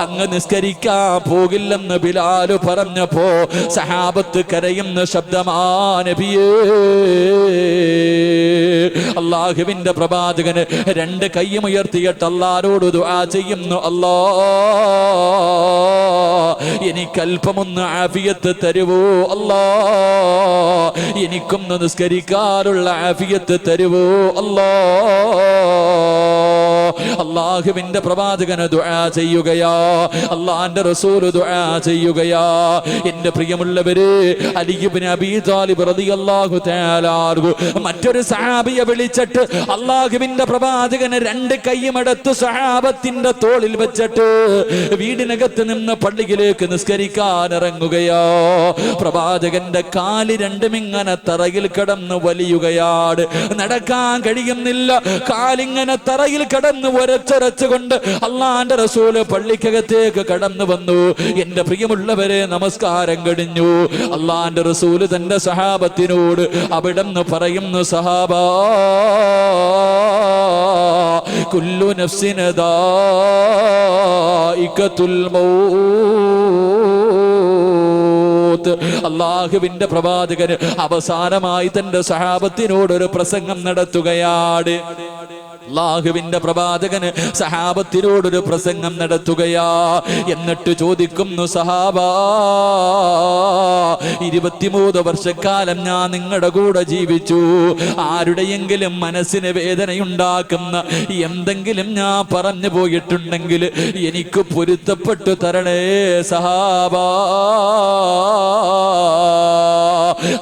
അങ്ങ് നിസ്കരിക്കാൻ പോകില്ലെന്ന് ബിലാൽ പറഞ്ഞപ്പോ സഹാബത്ത് കരയുന്ന ശബ്ദമാ നബിയേ. അല്ലാഹുവിന്റെ പ്രവാചകന് രണ്ട് കൈയും ഉയർത്തിയിട്ട് അല്ലാഹുവോട് ദുആ ചെയ്യുന്നു, അല്ലാഹ് എനിക്കൽപ്പമൊന്ന് ആഫിയത്ത് തരുവോ അല്ലാഹ്, എനിക്കൊന്ന് നിസ്കരിക്കാനുള്ള ആഫിയത്ത് തരുവോ അല്ലാഹ്. അല്ലാഹുവിന്റെ പ്രവാചകന് ദുആ ചെയ്യുകയാ, അല്ലാഹുവിന്റെ റസൂല് ദുആ ചെയ്യുകയാ. എന്റെ പ്രിയമുള്ളവരെ, അലി ഇബ്നു അബീ ത്വാലിബ് റളിയല്ലാഹു തആല മറ്റൊരു സഹാബിയെ വിളിച്ചിട്ട് അല്ലാഹുവിന്റെ പ്രവാചകന് രണ്ട് കൈയുമെടുത്ത് സഹാബത്തിന്റെ തോളിൽ വെച്ചിട്ട് വീടിനകത്ത് നിന്ന് പള്ളിയിലേക്ക് നിസ്കരിക്കാൻ ഇറങ്ങുകയാ. പ്രവാചകന്റെ കാല് രണ്ടും ഇങ്ങനെ തറയിൽ കിടന്ന് വലിയുകയാണ്. നടക്കാൻ കഴിയുന്നില്ല. കാലിങ്ങനെ തറയിൽ കിടന്ന് ഒരച്ചൊരച്ചുകൊണ്ട് അള്ളാന്റെ റസൂല് പള്ളിക്കകത്തേക്ക് കടന്നു വന്നു. എന്റെ പ്രിയമുള്ളവരെ, നമസ്കാരം കഴിഞ്ഞു. അള്ളാന്റെ റസൂല് തന്റെ സഹാബത്തിനോട് അവിടെന്ന് പറയുന്നു, സഹാബാ, കുല്ലു നഫ്സിൻ ദായിഖത്തുൽ മൗത്ത്. അല്ലാഹുവിന്റെ പ്രവാചകൻ അവസാനമായി തന്റെ സഹാബത്തിനോട് ഒരു പ്രസംഗം നടത്തുകയാണ്. അല്ലാഹുവിന്റെ പ്രവാചകന് സഹാബത്തിനോടൊരു പ്രസംഗം നടത്തുകയാ. എന്നിട്ട് ചോദിക്കുന്നു, സഹാബാ, 23 വർഷക്കാലം ഞാൻ നിങ്ങളുടെ കൂടെ ജീവിച്ചു. ആരുടെയെങ്കിലും മനസ്സിന് വേദനയുണ്ടാക്കുന്ന എന്തെങ്കിലും ഞാൻ പറഞ്ഞു പോയിട്ടുണ്ടെങ്കിൽ എനിക്ക് പൊരുത്തപ്പെട്ടു തരണേ സഹാബാ.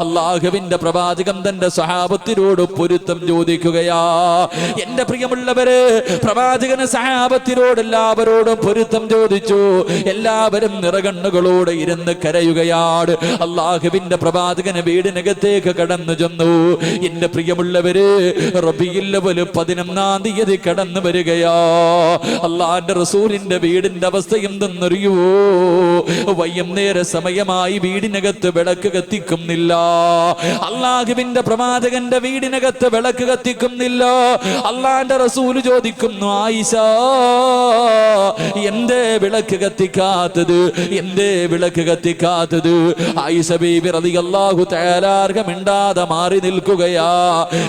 അല്ലാഹുവിന്റെ പ്രവാചകൻ തന്റെ സഹാബത്തിനോട് പൊരുത്തം ചോദിക്കുകയാ. എന്റെ പ്രിയമുള്ളവര്, പ്രവാചകന് സഹാബത്തിനോട് എല്ലാവരോടും പൊരുത്തം ചോദിച്ചു. എല്ലാവരും നിറകണ്ണുകളോട് ഇരുന്ന് കരയുകയാണ്. അല്ലാഹുവിന്റെ പ്രവാചകന് വീടിനകത്തേക്ക് കടന്നു ചെന്നു. എന്റെ പ്രിയമുള്ളവര്, റബീഉൽ അവ്വൽ 11-ാം തീയതി കടന്നു വരികയാ. അല്ലാഹുവിന്റെ റസൂലിന്റെ വീടിന്റെ അവസ്ഥ എന്തെന്നറിയോ? വൈകുന്നേര സമയമായി വീടിനകത്ത് വിളക്ക് കത്തിക്കുന്നില്ല. അല്ലാഹുവിന്റെ പ്രവാചകന്റെ വീടിനകത്ത് വിളക്ക് കത്തിക്കുന്നില്ല. അല്ലാഹുവിന്റെ റസൂൽ ചോദിക്കുന്നു, ആയിഷ, എന്തേ വിളക്ക് കത്തിക്കാത്തത്? എന്തേ വിളക്ക് കത്തിക്കാത്തത്? ആയിഷ ബീബി റളിയല്ലാഹു തആല മിണ്ടാതെ മാറി നിൽക്കുകയാ.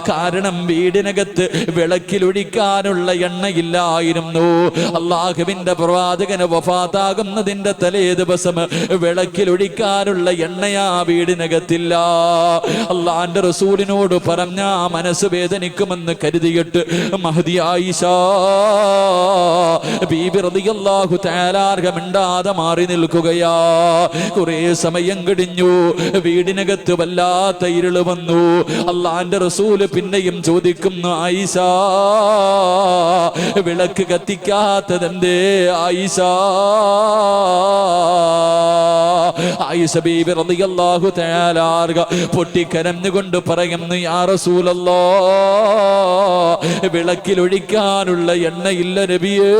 കാരണം വീടിനകത്ത് വിളക്കിലൊഴിക്കാനുള്ള എണ്ണയില്ലായിരുന്നു. അല്ലാഹുവിന്റെ പ്രവാചകന് വഫാത്താകുന്നതിന്റെ തലേ ദിവസം വിളക്കിലൊഴിക്കാനുള്ള എണ്ണയാ വീടിനകത്തില്ല. അല്ലാഹുവിന്റെ റസൂലിനോട് പറഞ്ഞ മനസ്സ് വേദനിക്കുമെന്ന് കരുതിയിട്ട് മഹദി ആയിഷ ബീബി റളിയല്ലാഹു തആല മിണ്ടാതെ മാറി നിൽക്കുകയാ. കുറേ സമയം കഴിഞ്ഞു. വീടിനകത്ത് വല്ലാത്ത ഇരുള് വന്നു. അല്ലാഹുവിന്റെ റസൂല് പിന്നെയും ചോദിക്കുന്നു, ആയിഷ, വിളക്ക് കത്തിക്കാത്തതെന്തേ ആയിഷ? ആയിഷ ബീബി റളിയല്ലാഹു തആല പൊട്ടിക്കരഞ്ഞുകൊണ്ട് പറയുന്നു, യാ റസൂലല്ലാഹ്, വിളക്കിലൊഴിക്കാനുള്ള എണ്ണയില്ല നബിയേ.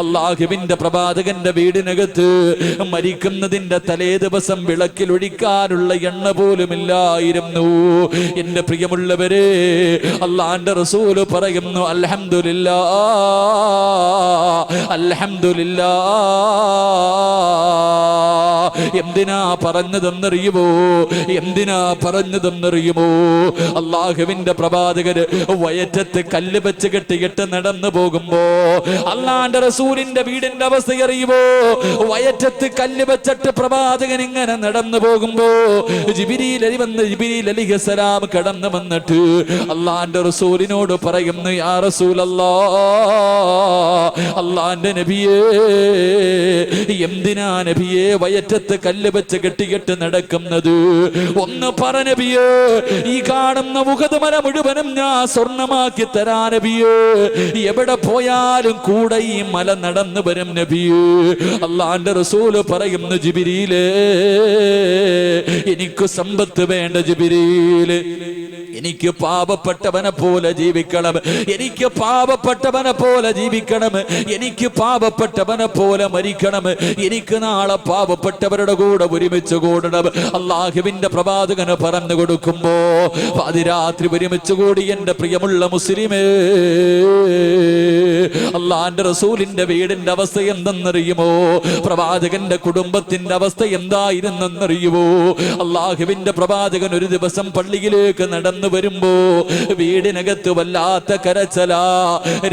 അല്ലാഹുവിന്റെ പ്രവാചകന്റെ വീടിനകത്ത് മരിക്കുന്നതിന്റെ തലേ ദിവസം വിളക്കിലൊഴിക്കാനുള്ള എണ്ണ പോലുമില്ലായിരുന്നു. എന്റെ പ്രിയമുള്ളവരെ, അല്ലാഹുവിന്റെ റസൂൽ പറയുന്നു, അൽഹംദുലില്ലാഹ്, അൽഹംദുലില്ലാഹ്. എന്തിനാ പറഞ്ഞതെന്നറിയുമോ? എന്തിനാ പറഞ്ഞതെന്നറിയുമോ? അല്ലാഹുവിന്റെ പ്രവാചകര് വയറ്റത്ത് കല്ല് വെച്ച് കെട്ടിയിട്ട് നടന്നു പോകുമ്പോ അല്ലാഹുവിന്റെ റസൂലിന്റെ വീടിന്റെ അവസ്ഥ അറിയുമോ? വയറ്റത്ത് കല്ല് വെച്ചിട്ട് പ്രവാചകൻ ഇങ്ങനെ നടന്നു പോകുമ്പോ ജിബ്രീൽ അലൈഹിസ്സലാം കടന്നു വന്നിട്ട് അല്ലാഹുവിന്റെ റസൂലിനോട് പറയുന്നു, യാ റസൂലല്ലാഹ്, അല്ലാഹുവിന്റെ നബിയേ, എന്തിനാ നബിയേ വയറ്റത്ത് കല്ല് വെച്ച് കെട്ടിക്കെട്ട് നടക്കുന്നത്? ഒന്ന് പറ നബിയേ. ഈ കാണുന്ന ഉഹദ് മല മുഴുവനും ഞാൻ സ്വർണമാക്കി തരാ നബിയേ. എവിടെ പോയാലും കൂടെ ഈ മല നടന്നു വരും നബിയേ. അല്ലാഹുവിന്റെ റസൂൽ പറയുന്നു, ജിബ്രീലേ, എനിക്ക് സമ്പത്ത് വേണ്ട ജിബ്രീല്. എനിക്ക് പാപപ്പെട്ടവനെ പോലെ ജീവിക്കണം. എനിക്ക് പാപപ്പെട്ടവനെ പോലെ ജീവിക്കണം. എനിക്ക് പാപപ്പെട്ടവനെ പോലെ മരിക്കണം. എനിക്ക് നാളെ പാപപ്പെട്ടവരുടെ കൂടെ ഒരുമിച്ച് കൂടണം. അല്ലാഹുവിന്റെ പ്രവാചകന് പറഞ്ഞു കൊടുക്കുമ്പോ പാതിരാത്രി ഒരുമിച്ച് കൂടി എന്റെ പ്രിയമുള്ള മുസ്ലിമേ, അല്ലാഹുവിന്റെ റസൂലിന്റെ വീടിന്റെ അവസ്ഥ എന്തെന്നറിയുമോ? പ്രവാചകന്റെ കുടുംബത്തിന്റെ അവസ്ഥ എന്തായിരുന്നെന്നറിയുമോ? അല്ലാഹുവിന്റെ പ്രവാചകൻ ഒരു ദിവസം പള്ളിയിലേക്ക് നടന്നു വരുമ്പോ വീടിനകത്ത് വല്ലാത്ത കരച്ചലാ.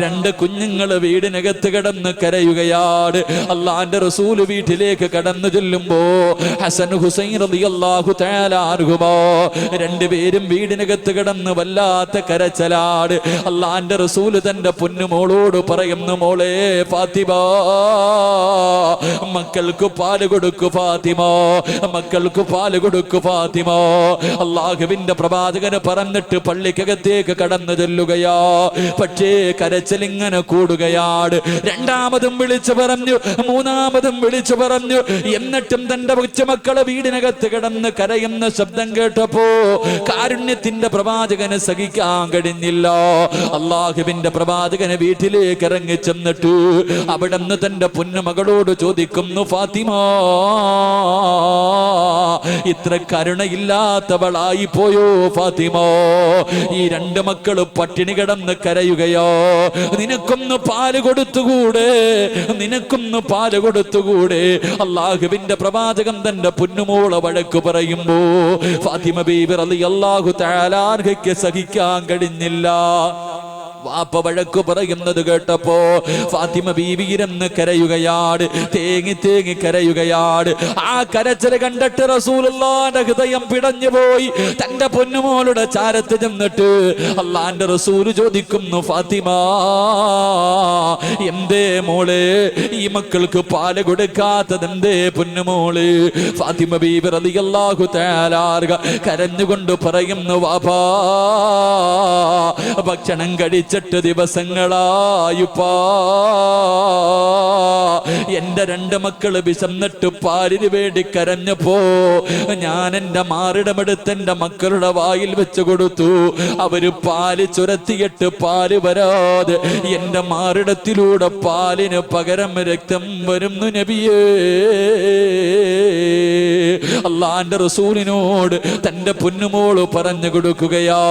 2 കുഞ്ഞുങ്ങൾ വീടിനകത്ത് കിടന്ന് കരയുകയാണ്. അല്ലാഹുവിന്റെ റസൂല് വീട്ടിലേക്ക് കടന്നു ചെല്ലുമ്പോ ഹസൻ ഹുസൈൻ റളിയല്ലാഹു തആല അൻഹുമാ 2 പേരും വീടിനകത്ത് കിടന്ന് വല്ലാത്ത കരച്ചലാണ്. അല്ലാഹുവിന്റെ റസൂല് തന്റെ പൊന്നുമോളോട് പറയുന്നു, മോളെ ഫാത്തിമ, മക്കൾക്ക് പാല് കൊടുക്കു ഫാത്തിമ, മക്കൾക്ക് പാല് കൊടുക്കു ഫാത്തിമ. അല്ലാഹുവിന്റെ പ്രവാചകന് പറഞ്ഞിട്ട് പള്ളിക്കകത്തേക്ക് കടന്നു ചെല്ലുകയാ. പക്ഷേ കരച്ചിലിങ്ങനെ കൂടുകയാണ്. രണ്ടാമതും വിളിച്ചു പറഞ്ഞു, മൂന്നാമതും വിളിച്ചു പറഞ്ഞു. എന്നിട്ടും തന്റെ കൊച്ചുമക്കളെ വീടിനകത്ത് കിടന്ന് കരയുന്ന ശബ്ദം കേട്ടപ്പോ കാരുണ്യത്തിന്റെ പ്രവാചകന് സഹിക്കാൻ കഴിഞ്ഞില്ല. അല്ലാഹുവിന്റെ പ്രവാചകന് വീട്ടിലേക്ക് ഇറങ്ങി ചെന്നിട്ട് അവിടെ നിന്ന് തന്റെ പൊന്നുമകളോട് ചോദിക്കുന്നു, ഫാത്തിമ, ഇത്ര കരുണയില്ലാത്തവളായി പോയോ ഫാത്തിമ? ഈ രണ്ട് മക്കള് പട്ടിണി കിടന്ന് കരയുകയോ? നിനക്കൊന്ന് പാല് കൊടുത്തുകൂടെ? നിനക്കൊന്ന് പാല് കൊടുത്തുകൂടെ? അള്ളാഹുവിന്റെ പ്രവാചകൻ തന്റെ പൊന്നുമോളെ വഴക്ക് പറയുമ്പോ ഫാത്തിമ ബീബി റളിയല്ലാഹു തആല അൻഹയ്ക്ക് സഹിക്കാൻ കഴിഞ്ഞില്ല. വാപ്പ വഴക്കു പറയുന്നത് കേട്ടപ്പോ ഫാത്തിമ ബീവി ഇരുന്ന് കരയുകയാണ്, തേങ്ങി തേങ്ങി കരയുകയാണ്. ആ കരച്ചിൽ കണ്ടിട്ട് റസൂലുള്ളാഹിന്റെ ഹൃദയം പിടഞ്ഞു പോയി. തന്റെ പൊന്നുമോളുടെ ചാരത്ത് ചെന്നിട്ട് അള്ളാന്റെ റസൂല് ചോദിക്കുന്നു, ഫാത്തിമ, എന്തേ മോളെ ഈ മക്കൾക്ക് പാല് കൊടുക്കാത്തത്? എന്തേ പൊന്നുമോള്? ഫാത്തിമ ബീബി റളിയല്ലാഹു തആല കരഞ്ഞുകൊണ്ട് പറയുന്നു, വാപ്പാ, ഭക്ഷണം കഴിച്ചിട്ട് ദിവസങ്ങളായുപ്പാ. എന്റെ രണ്ട് മക്കള് വിശന്നിട്ട് പാലിന് വേണ്ടി കരഞ്ഞപ്പോ ഞാൻ എന്റെ മാറിടമെടുത്ത് എന്റെ മക്കളുടെ വായിൽ വെച്ച് കൊടുത്തു. അവര് പാല് ചുരത്തിയിട്ട് പാല് വരാതെ എന്റെ മാറിടത്തിലൂടെ പാലിന് പകരം രക്തം വരുന്നു നബിയേ. അള്ളാന്റെ റസൂലിനോട് തന്റെ പൊന്നുമോള് പറഞ്ഞു കൊടുക്കുകയാ,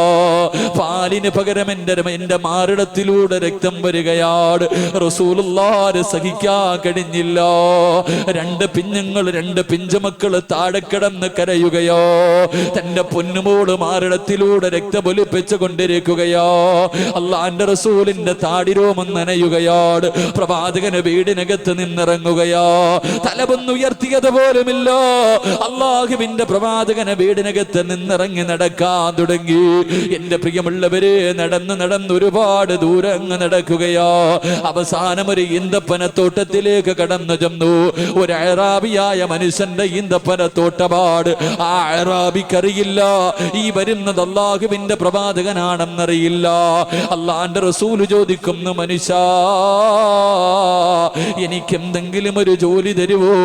പാലിന് പകരം എന്റെ മാറിടത്തിലൂടെ രക്തം വരികയാണ്. റസൂലുള്ളാഹിന് സഹിക്കാൻ കഴിഞ്ഞില്ല. രണ്ട് പിഞ്ചുമക്കള് താഴെ കിടന്ന് കരയുകയോ. തന്റെ പൊന്നുമോള് മാറിടത്തിലൂടെ രക്തമൊലിപ്പിച്ചു കൊണ്ടിരിക്കുകയോ. അള്ളാന്റെ റസൂലിന്റെ താടിരോമം നനയുകയാണ്. പ്രവാചകന് വീടിനകത്ത് നിന്നിറങ്ങുകയോ. തലവൊന്നുയർത്തിയത് പോലുമില്ല. അള്ളാഹുവിന്റെ പ്രവാചകന് വീടിനകത്ത് നിന്നിറങ്ങി നടക്കാൻ തുടങ്ങി. എന്റെ പ്രിയമുള്ളവരെ, നടന്ന് ഒരുപാട് ദൂരം അങ്ങ് നടക്കുകയോ. അവസാനം ഒരു ഈന്തപ്പനത്തോട്ടത്തിലേക്ക് കടന്നു ചെന്നു. ഒരു അഅറാബിയായ മനുഷ്യന്റെ ഈന്തപ്പനത്തോട്ടമാണ്. ആ അഅറാബിക്കറിയില്ല ഈ വരുന്നത് അള്ളാഹുവിന്റെ പ്രവാചകനാണെന്നറിയില്ല. അള്ളാന്റെ റസൂല് ചോദിക്കുന്നു, മനുഷ്യ, എനിക്കെന്തെങ്കിലും ഒരു ജോലി തരുവോ?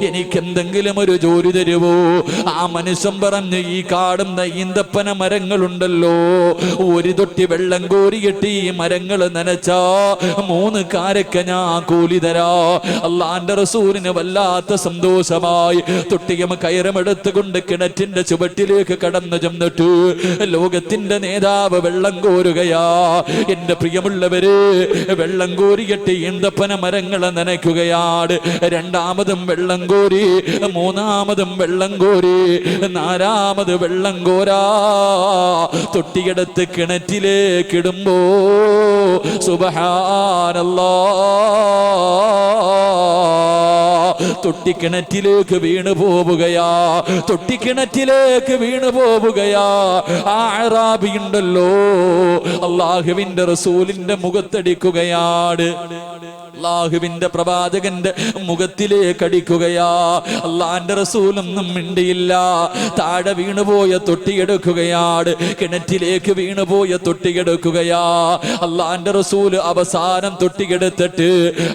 എനിക്കെന്തെങ്കിലും ഒരു ജോലി തരുവോ? ആ മനുഷ്യൻ പറഞ്ഞു, ഈ കാടുന്ന ഈന്തപ്പന മരങ്ങളുണ്ടല്ലോ, ഒരു തൊട്ടി വെള്ളം കോരിയിട്ട് ഈ മരങ്ങൾ നനച്ചാ 3 കാരക്ക ഞാൻ കൂലി തരാ. അള്ളാന്റെ റസൂലിന് വല്ലാത്ത സന്തോഷമായി. തൊട്ടിയം കയറമെടുത്തുകൊണ്ട് കിണറ്റിന്റെ ചുവട്ടിലേക്ക് കടന്നു ചെന്നിട്ട് ലോകത്തിന്റെ നേതാവ് വെള്ളം കോരുകയാ. എന്റെ പ്രിയമുള്ളവര്, വെള്ളം കോരിയിട്ട് ഈന്തപ്പന മരങ്ങളെ നനയ്ക്കുകയാണ്. രണ്ടാമതും വെള്ളം കോരി, മൂന്നാമതും വെള്ളം കോരി, നാലാമത് വെള്ളം കോരാ. തൊട്ടിയെടുത്ത് കിണറ്റിലേക്ക് ഇടുമ്പോ സുബ്ഹാനല്ലാഹ്, തൊട്ടിക്കിണറ്റിലേക്ക് വീണു പോവുകയാ. തൊട്ടിക്കിണറ്റിലേക്ക് വീണു പോവുകയാ. ആ അഅറാബി ഉണ്ടല്ലോ, അള്ളാഹുവിന്റെ റസൂലിന്റെ മുഖത്തടിക്കുകയാണ്. അള്ളാഹുവിന്റെ പ്രവാചകന്റെ മുഖത്തിലേക്ക് അടിക്കുകയാ. അള്ളാന്റെ റസൂലൊന്നും മിണ്ടിയില്ല. താഴെ വീണുപോയ തൊട്ടിയെടുക്കുകയാണ്. കിണറ്റിലേക്ക് വീണുപോയ തൊട്ടിയെടുക്കുകയാ. അള്ളാന്റെ റസൂല് അവസാനം തൊട്ടിയെടുത്തിട്ട്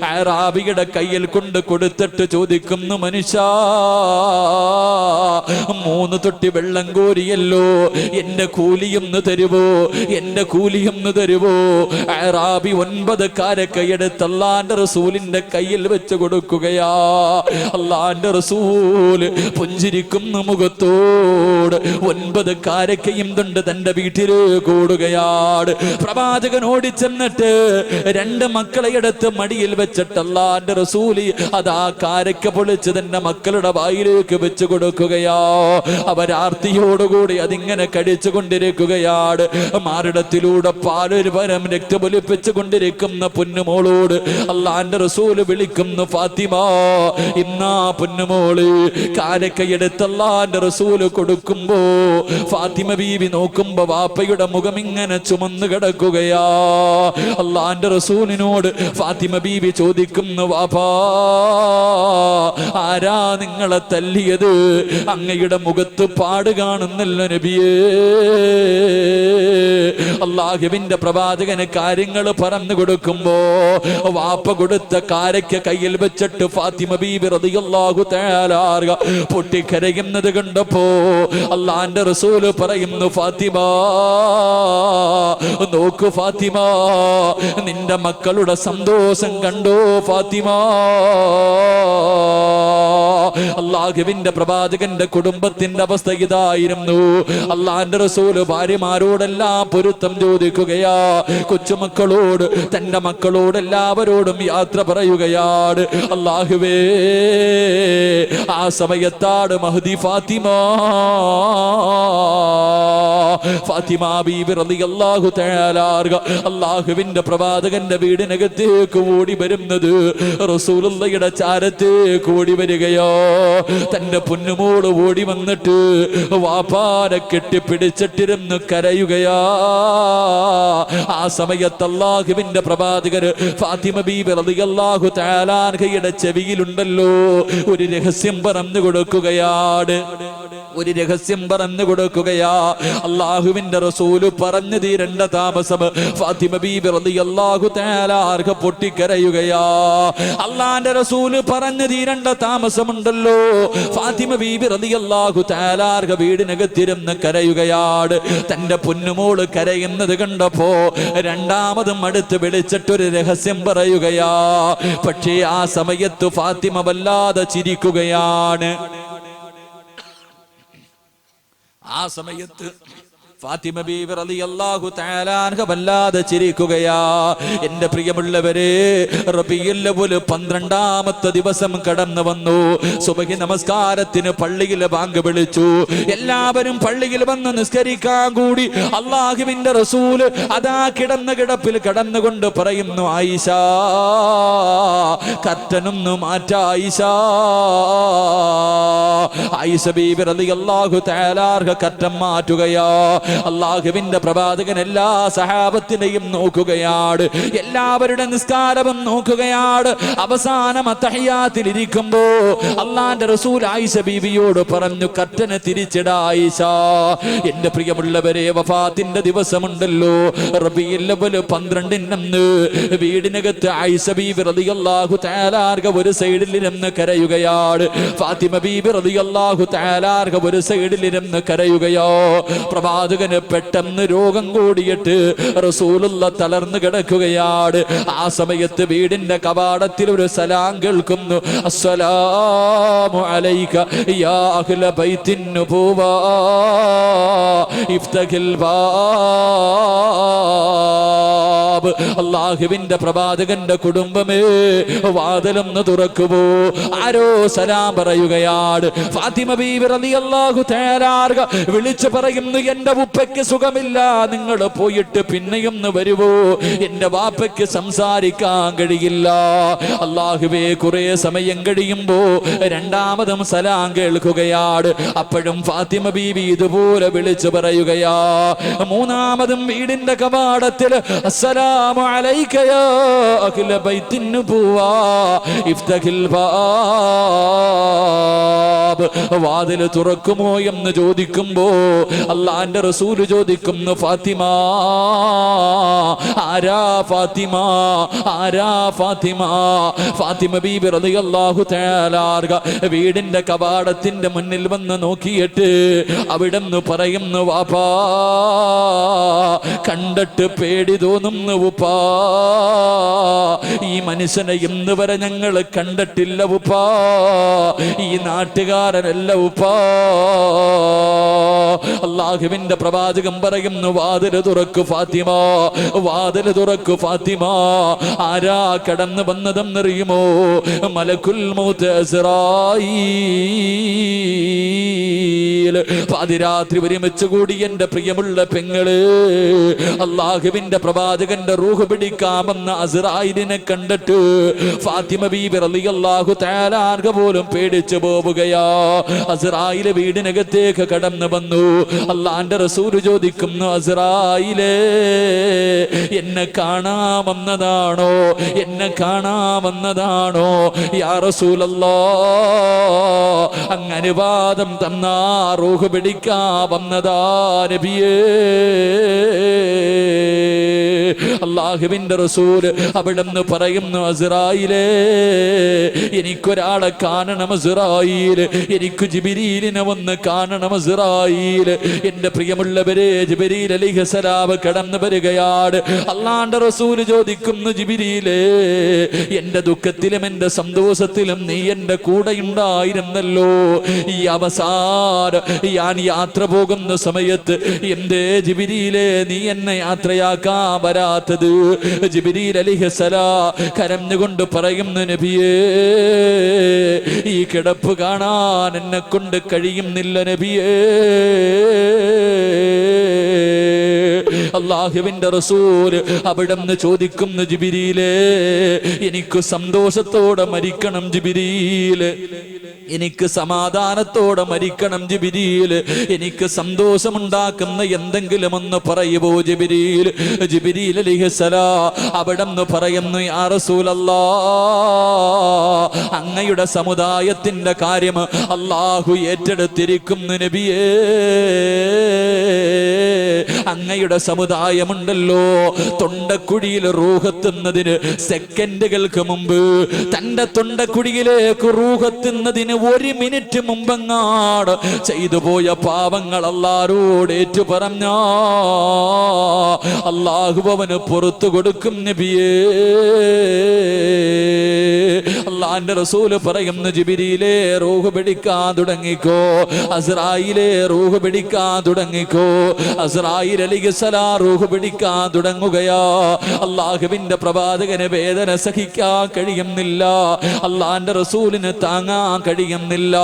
അഅറാബിയുടെ കയ്യിൽ കൊണ്ട് കൊടുത്തിട്ട് ചോദിക്കുന്നു, മനുഷ്യ, 3 തൊട്ടി വെള്ളം കോരിയല്ലോ, എന്റെ കൂലിയൊന്ന് തരുവോ? എന്റെ കൂലിയൊന്ന് തരുവോ? അഅറാബി 9 കാരക്കയെടുത്ത് അള്ളാന്റെ റസൂലിന്റെ കയ്യിൽ വെച്ച് കൊടുക്കുകയാ. അള്ളാന്റെ റസൂല് പുഞ്ചിരിക്കുന്ന മുഖത്തോട് 9 കാരക്കയും കൊണ്ട് തന്റെ വീട്ടിലേക്ക് ഓടുകയാണ്. പ്രവാചകൻ ഓടിച്ചെന്നിട്ട് 2 മക്കളെ എടുത്ത് മടിയിൽ വെച്ചിട്ട് അള്ളാന്റെ റസൂല് അതാ കാരക്ക പൊളിച്ച് തന്റെ മക്കളുടെ വായിലേക്ക് വെച്ച് കൊടുക്കുകയാ. അവരാർത്തിയോടുകൂടി അതിങ്ങനെ കടിച്ചു കൊണ്ടിരിക്കുകയാണ്. മാറിടത്തിലൂടെ പാലൊരു പരം രക്തമൊലിപ്പിച്ചു കൊണ്ടിരിക്കുന്ന പൊന്നുമോളോട് അള്ളാന്റെ റസൂല് വിളിക്കുന്നു, ഫാത്തിമ, ഇന്നാ പൊന്നുമോള്. കാരക്കയെടുത്ത് അള്ളാന്റെ റസൂല് കൊടുക്കുമ്പോ ഫാത്തിമ ബീവി നോക്കുമ്പോ വാപ്പയുടെ മുഖം ഇങ്ങനെ ചുമന്നു കിടക്കുകയാ. അള്ളാന്റെ റസൂലിനോട് ഫാത്തിമ ബീവി ചോദിക്കുന്നു, വാപ്പാ, ആരാ നിങ്ങളെ തല്ലിയത്? അങ്ങയുടെ മുഖത്ത് പാട് കാണുന്നല്ലോ നബിയേ. അല്ലാഹുവിന്റെ പ്രവാചകന് കാര്യങ്ങൾ പറഞ്ഞു കൊടുക്കുമ്പോ വാപ്പ കൊടുത്ത കാരയ്ക്ക് കയ്യിൽ വെച്ചിട്ട് ഫാത്തിമ ബീബി റളിയല്ലാഹു തആല പൊട്ടിക്കരയുന്നത് കണ്ടപ്പോ അല്ലാഹുവിന്റെ റസൂൽ പറയുന്നു, ഫാത്തിമ നോക്കൂ ഫാത്തിമ, നിന്റെ മക്കളുടെ സന്തോഷം കണ്ടോ ഫാത്തിമ. അല്ലാഹുവിന്റെ പ്രവാചകന്റെ കുടുംബത്തിന്റെ അവസ്ഥ ഇതായിരുന്നു. അല്ലാഹുവിന്റെ റസൂൽ ഭാര്യമാരോടെല്ലാം പൊരുത്തം ചോദിക്കുകയാ, കൊച്ചുമക്കളോട് തന്റെ മക്കളോട് എല്ലാവരോടും യാത്ര പറയുകയാണ്. അല്ലാഹുവേ, ആ സമയത്താണ് മഹ്ദി ഫാത്തിമ ബീബി റളിയല്ലാഹു തആല അല്ലാഹുവിന്റെ പ്രവാചകന്റെ വീടിനകത്തേക്ക് ഓടി വരുന്നത്. റസൂലുള്ളാഹിയുടെ ചാരത്തേക്ക് ഓടി വരികയോ, തന്റെ പൊന്നുമോള് ഓടി വന്നിട്ട് വാപ്പാനെ കെട്ടിപ്പിടിച്ചിട്ടിരുന്ന് കരയുകയാ. ആ സമയത്ത് അല്ലാഹുവിന്റെ പ്രവാചകർ ഫാത്തിമ ബീബി റളിയല്ലാഹു തആല അൻഹയുടെ ചെവിയിലുണ്ടല്ലോ ഒരു രഹസ്യം പറഞ്ഞു കൊടുക്കുകയാണ്. ഒരു രഹസ്യം പറഞ്ഞു കൊടുക്കുകയാ. അല്ലാഹുവിന്റെ റസൂല് പറഞ്ഞു തീരേണ്ട താമസം ഫാത്തിമ ബീബി റളിയല്ലാഹു തആല അൻഹ പൊട്ടിക്കരയുകയാ. അല്ലാഹുവിന്റെ റസൂല് പറഞ്ഞു തീരേണ്ട താമസമുണ്ടല്ലോ, ഫാത്തിമ ബീബി റളിയല്ലാഹു തആല അൻഹ വീടിനകത്തിരുന്ന് കരയുകയാണ്. തന്റെ പൊന്നുമോള് കരയുന്നത് കണ്ടപ്പോ രണ്ടാമതും അടുത്ത് വിളിച്ചിട്ടൊരു രഹസ്യം പറയുകയാ. പക്ഷേ ആ സമയത്ത് ഫാത്തിമ വല്ലാതെ ചിരിക്കുകയാണ്. ആ സമയത്ത് ഫാത്തിമ ബീവി റളിയല്ലാഹു തആല അൻഹ വല്ലാതെ ചിരിക്കുകയാ. എന്റെ പ്രിയമുള്ളവരെ, റബീഉൽ അവ്വൽ 12ാമത്തെ ദിവസം കടന്നു വന്നു. സുബ്ഹി നമസ്കാരത്തിന് പള്ളിയിൽ ബാങ്ക് വിളിച്ചു. എല്ലാവരും പള്ളിയിൽ വന്ന് നിസ്കരിക്കാൻ കൂടി. അല്ലാഹുവിന്റെ റസൂല് അതാ കിടന്ന കിടപ്പിൽ കടന്നുകൊണ്ട് പറയുന്നു, ആയിഷ കർട്ടനൊന്നു മാറ്റാ ആയിഷ. ആയിഷ ബീവി റളിയല്ലാഹു തആല അൻഹ കർട്ടൻ മാറ്റുകയാ. അല്ലാഹുവിന്റെ പ്രവാചകൻ എല്ലാ സഹാബത്തിനെയും നോക്കുകയാണ്, എല്ലാവരുടെ നിസ്കാരവും നോക്കുകയാണ്. അവസാനം തഹിയ്യാത്തിൽ ഇരിക്കുമ്പോ അല്ലാഹുവിന്റെ റസൂൽ ആയിഷ ബീവിയോട് പറഞ്ഞു, കർട്ടനെ തിരിച്ചിടാ ആയിഷ. എന്റെ പ്രിയമുള്ളവരെ, വഫാത്തിന്റെ ദിവസമുണ്ടല്ലോ റബീഉൽ അവ്വൽ 12 വീടിനകത്ത് ആയിഷ ബീവി റളിയല്ലാഹു തആല അൻഹ ഒരു സൈഡിൽ ഇരുന്ന് കരയുകയാണ്. ഫാത്തിമ ബീബി റളിയല്ലാഹു തആല അൻഹ ഒരു സൈഡിൽ ഇരുന്ന് കരയുകയോ. പ്രവാചകന് പെട്ടെന്ന് രോഗം കൂടിയിട്ട് റസൂലുള്ള തളർന്നു കിടക്കുകയാണ്. ആ സമയത്ത് വീടിന്റെ കവാടത്തിൽ ഒരു സലാം കേൾക്കുന്നു. അസ്സലാമു അലൈക യാ അഹ്ല ബൈത്തിൻ നുബുവ ഇഫ്തഹിൽ ബാബ്. അല്ലാഹുവിന്റെ പ്രവാചകന്റെ കുടുംബമേ, വാതിലൊന്ന് തുറക്കുമോ? ആരോ സലാം പറയുകയാണ്. ഫാത്തിമ ബീബി റളിയല്ലാഹു തആല അൻഹ വിളിച്ചു പറയുന്നു, എന്റെ ഉപ്പയ്ക്ക് സുഖമില്ല, നിങ്ങൾ പോയിട്ട് പിന്നെയൊന്ന് വരുവോ? എന്റെ വാപ്പയ്ക്ക് സംസാരിക്കാൻ കഴിയില്ല. അല്ലാഹുവേ, കുറെ സമയം കഴിയുമ്പോ രണ്ടാമതും സലാം കേൾക്കുകയാണ്. അപ്പോഴും ഫാത്തിമ ബീബി ഇതുപോലെ വിളിച്ചു പറയുകയാ. മൂന്നാമതും വീടിന്റെ കവാടത്തിൽ അസ്സലാമു അലൈക യാ അഹ്ല ബൈത്തിൻ നുബുവ ഇഫ്തഹിൽ ബാബ്. വാതിൽ തുറക്കുമോ എന്ന് ചോദിക്കുമ്പോ അല്ലാഹുവിന്റെ റസൂല് ചോദിക്കുന്നു, ഫാത്തിമ ആരാ ഫാത്തിമ, ആരാ ഫാത്തിമ? ഫാത്തിമ ബീബി റളിയല്ലാഹു തആല അൻഹ വീടിന്റെ കവാടത്തിന്റെ മുന്നിൽ വന്ന് നോക്കിയിട്ട് അവിടെന്ന് പറയുന്നു, വാപ്പാ കണ്ടിട്ട് പേടി തോന്നുന്നു ഉപ്പാ, ഈ മനുഷ്യനെ ഇന്ന് വരെ ഞങ്ങൾ കണ്ടിട്ടില്ല ഉപ്പാ, ഈ നാട്ടുകാരനല്ല ഉപ്പാ. അല്ലാഹുവിന്റെ പ്രവാചകൻ പറയുന്നു, വാതിൽ തുറക്കു ഫാത്തിമ, വാതിൽ തുറക്കു ഫാത്തിമ. ആരാ കടന്നു വന്നതെന്നറിയുമോ? മലക്കുൽ മൗത്ത് ഇസ്രായീൽ. പാതിരാത്രി ഒരുമിച്ച് കൂടി എന്റെ പ്രിയമുള്ള പെങ്ങള്, അല്ലാഹുവിന്റെ പ്രവാചകന്റെ റൂഹ് പിടിക്കാമെന്ന അസ്രായിലിനെ കണ്ടിട്ട് ഫാത്തിമ ബീബി റളിയല്ലാഹു തആല അൻഹ പോലും പേടിച്ചു പോവുകയാ. അസ്റായില് വീടിനകത്തേക്ക് കടന്നു വന്നു. അള്ളാന്റെ റസൂൽ ചോദിക്കുന്നു, അസ്റായിലേ എന്നെ കാണാമെന്നതാണോ? എന്നെ കാണാമെന്നതാണോ? യാ റസൂലല്ലാഹ്, അങ്ങ് അനുവാദം തന്നാ റൂഹ് പിടിക്കാമെന്നതാ നബിയേ. അല്ലാഹുവിന്റെ റസൂൽ അവിടുന്ന് പറയുന്നു, അസ്റായിലേ എനിക്കൊരാളെ കാണണം അസ്റായിൽ, എനിക്ക് ജിബ്രീലിനെ ഒന്ന് കാണണം അസ്റായിൽ. എന്റെ പ്രിയമുള്ളവരെ, ജിബ്രീൽ അലൈഹിസ്സലാം കടന്നു വരികയാണ്. അല്ലാഹുവിന്റെ റസൂൽ ചോദിക്കുന്നു, ജിബ്രീലേ എന്റെ ദുഃഖത്തിലും എന്റെ സന്തോഷത്തിലും നീ എന്റെ കൂടെ ഉണ്ടായിരുന്നല്ലോ. ഈ അവസാനം ഞാൻ യാത്ര പോകുന്ന സമയത്ത് എന്തേ ജിബ്രീലേ നീ എന്നെ യാത്രയാക്കാൻ വരാത്തത്? ജിബ്രീൽ അലൈഹിസ്സലാം കരഞ്ഞുകൊണ്ട് പറയുന്നു, നബിയേ ഈ കിടപ്പ് കാണാൻ എന്നെ കൊണ്ട് കഴിയുന്നില്ല നബിയേ. അല്ലാഹുവിന്റെ റസൂൽ അവിടുന്ന് ചോദിക്കുന്നു, ജിബ്രീലേ എനിക്ക് സന്തോഷത്തോടെ മരിക്കണം ജിബ്രീൽ, എനിക്ക് സമാധാനത്തോടെ മരിക്കണം ജിബ്രീൽ, എനിക്ക് സന്തോഷമുണ്ടാക്കുന്ന എന്തെങ്കിലും ഒന്ന് പറയുവോ ജിബ്രീൽ? ജിബ്രീൽ അലൈഹിസ്സലാം അവിടുന്ന് പറയുന്നു, യാ റസൂലല്ലാഹ് അങ്ങയുടെ സമുദായത്തിന്റെ കാര്യം അല്ലാഹു ഏറ്റെടുത്തിരിക്കുന്നു നബിയേ. അങ്ങയുടെ സമുദായമുണ്ടല്ലോ, തൊണ്ടക്കുഴിയിൽ റൂഹെത്തുന്നതിന് സെക്കൻഡുകൾക്ക് മുമ്പ്, തന്റെ തൊണ്ടക്കുഴിയിലേക്ക് റൂഹെത്തുന്നതിന് 1 മിനിറ്റ് മുമ്പെങ്ങാട് ചെയ്തു പോയ പാവങ്ങൾ അല്ലാഹുവോട് ഏറ്റു പറഞ്ഞ അല്ലാഹു അവന് പുറത്തു കൊടുക്കും നബിയേ. അല്ലാഹുവിന്റെ റസൂൽ പറയുന്നു, ജിബ്രീലേ റൂഹ് പിടിക്കാൻ തുടങ്ങിക്കോ, അസ്റായിലേ റൂഹ് പിടിക്കാൻ തുടങ്ങിക്കോ. അസ്റായിൽ അലൈഹിസ്സലാം റൂഹ് പിടിക്കാൻ തുടങ്ങുകയാ. അല്ലാഹുവിന്റെ പ്രവാചകന് വേദന സഹിക്കാൻ കഴിയുന്നില്ല, അല്ലാഹുവിന്റെ റസൂലിന് താങ്ങാൻ കഴിയുന്നില്ല.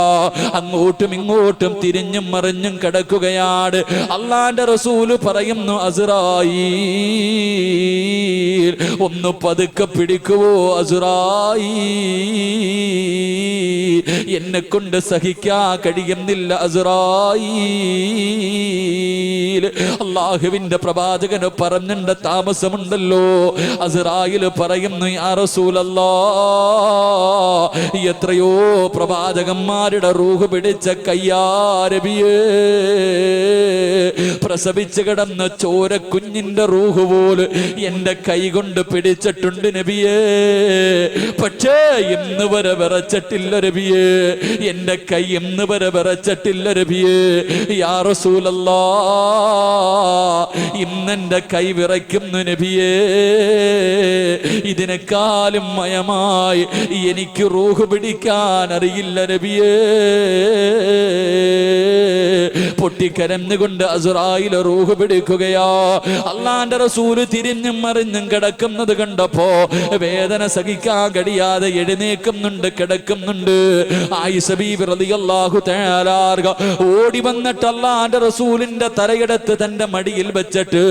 അങ്ങോട്ടും ഇങ്ങോട്ടും തിരിഞ്ഞും മറിഞ്ഞും കിടക്കുകയാണ്. അല്ലാഹുവിന്റെ റസൂൽ പറയുന്നു, അസ്റായീൽ ഒന്ന് പതുക്കെ പിടിക്കുവോ അസ്റായീൽ, എന്നെ കൊണ്ട് സഹിക്കാൻ കഴിയുന്നില്ല അസ്റായീൽ. അല്ലാഹുവിന്റെ പ്രവാചകന് പറഞ്ഞിട്ട് താമസമുണ്ടല്ലോ. അസ്റായിൽ പറയുന്നു, യാ റസൂലല്ലാഹ് എത്രയോ പ്രവാചകന്മാരുടെ റൂഹ് പിടിച്ച കയ്യാരബിയേ, പ്രസവിച്ച് കിടന്ന ചോര കുഞ്ഞിന്റെ റൂഹ് പോല് എന്റെ കൈ കൊണ്ട് പിടിച്ചിട്ടുണ്ട് നബിയേ. പക്ഷേ ഇന്ന് വരെ വിറച്ചിട്ടില്ല നബിയേ, എന്റെ കൈ ഇന്ന് വരെ വിറച്ചിട്ടില്ല നബിയേ. യാ റസൂലല്ലാഹ് ഇന്നെന്റെ കൈ വിറയ്ക്കുന്നു നബിയേ. ഇതിനേക്കാളും മയമായി എനിക്ക് റൂഹ് പിടിക്കാൻ അറിയില്ല നബിയേ. പൊട്ടിക്കരഞ്ഞുകൊണ്ട് അസ്റായിൽ റൂഹ് പിടിക്കുകയാ. അല്ലാഹുവിന്റെ റസൂൽ തിരിഞ്ഞും മറിഞ്ഞും കിടക്കുന്നത് കണ്ടപ്പോ വേദന സഹിക്കാൻ കഴിയാതെ എഴുന്നേക്കുന്നുണ്ട്, കിടക്കുന്നുണ്ട്. ആയിഷ ബീബി റളിയല്ലാഹു തആല ഓടി വന്നിട്ട് അല്ലാഹുവിന്റെ റസൂലിന്റെ തലയെടുത്ത് തന്റെ മടിയിൽ വെച്ചിട്ട്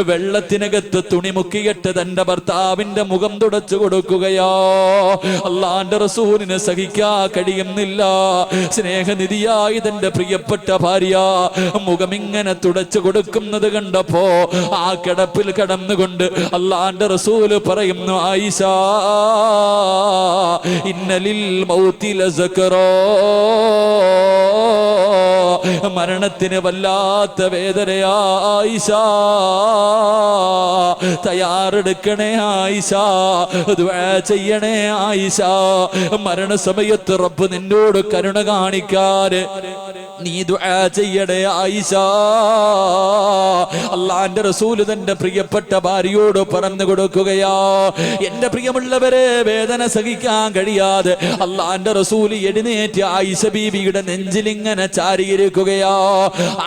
വെള്ളത്തിനകത്ത് തുണി മുക്കിയിട്ട് തന്റെ ഭർത്താവിന്റെ മുഖം തുടച്ചു കൊടുക്കുകയാ. അല്ലാഹുവിന്റെ റസൂലിന് സഹിക്കാൻ കഴിയുന്നില്ല. സ്നേഹനിധിയായി തന്റെ പ്രിയപ്പെട്ട ഭാര്യ മുഖം ഇങ്ങനെ തുടച്ചു കൊടുക്കുന്നത് കണ്ടപ്പോ ആ കിടപ്പിൽ കിടന്നുകൊണ്ട് അല്ലാഹുവിന്റെ റസൂല് പറയുന്നു, ആയിഷ ഇന്നലിൽ മൗതി ലസകറാ, മരണത്തിന് വല്ലാത്ത വേദനയാ ആയിഷ, തയ്യാറെടുക്കണേ ആയിഷ, ദുആ ചെയ്യണേ ആയിഷ. മരണസമയത്ത് റബ്ബ് നിന്നോട് കരുണ കാണിക്കാതെ നീ ദുആ ചെയ്യണേ ആയിഷ. അല്ലാഹുവിന്റെ റസൂൽ തന്റെ പ്രിയപ്പെട്ട ഭാര്യയോട് പറഞ്ഞു കൊടുക്കുകയാ. എന്റെ പ്രിയമുള്ളവരെ, വേദന സഹിക്കാൻ കഴിയാതെ അല്ലാഹുവിന്റെ റസൂൽ എഴുന്നേറ്റ് ആയിഷ ബീവിയുടെ നെഞ്ചിലിങ്ങനെ ചാരിയിരിക്കുകയാ.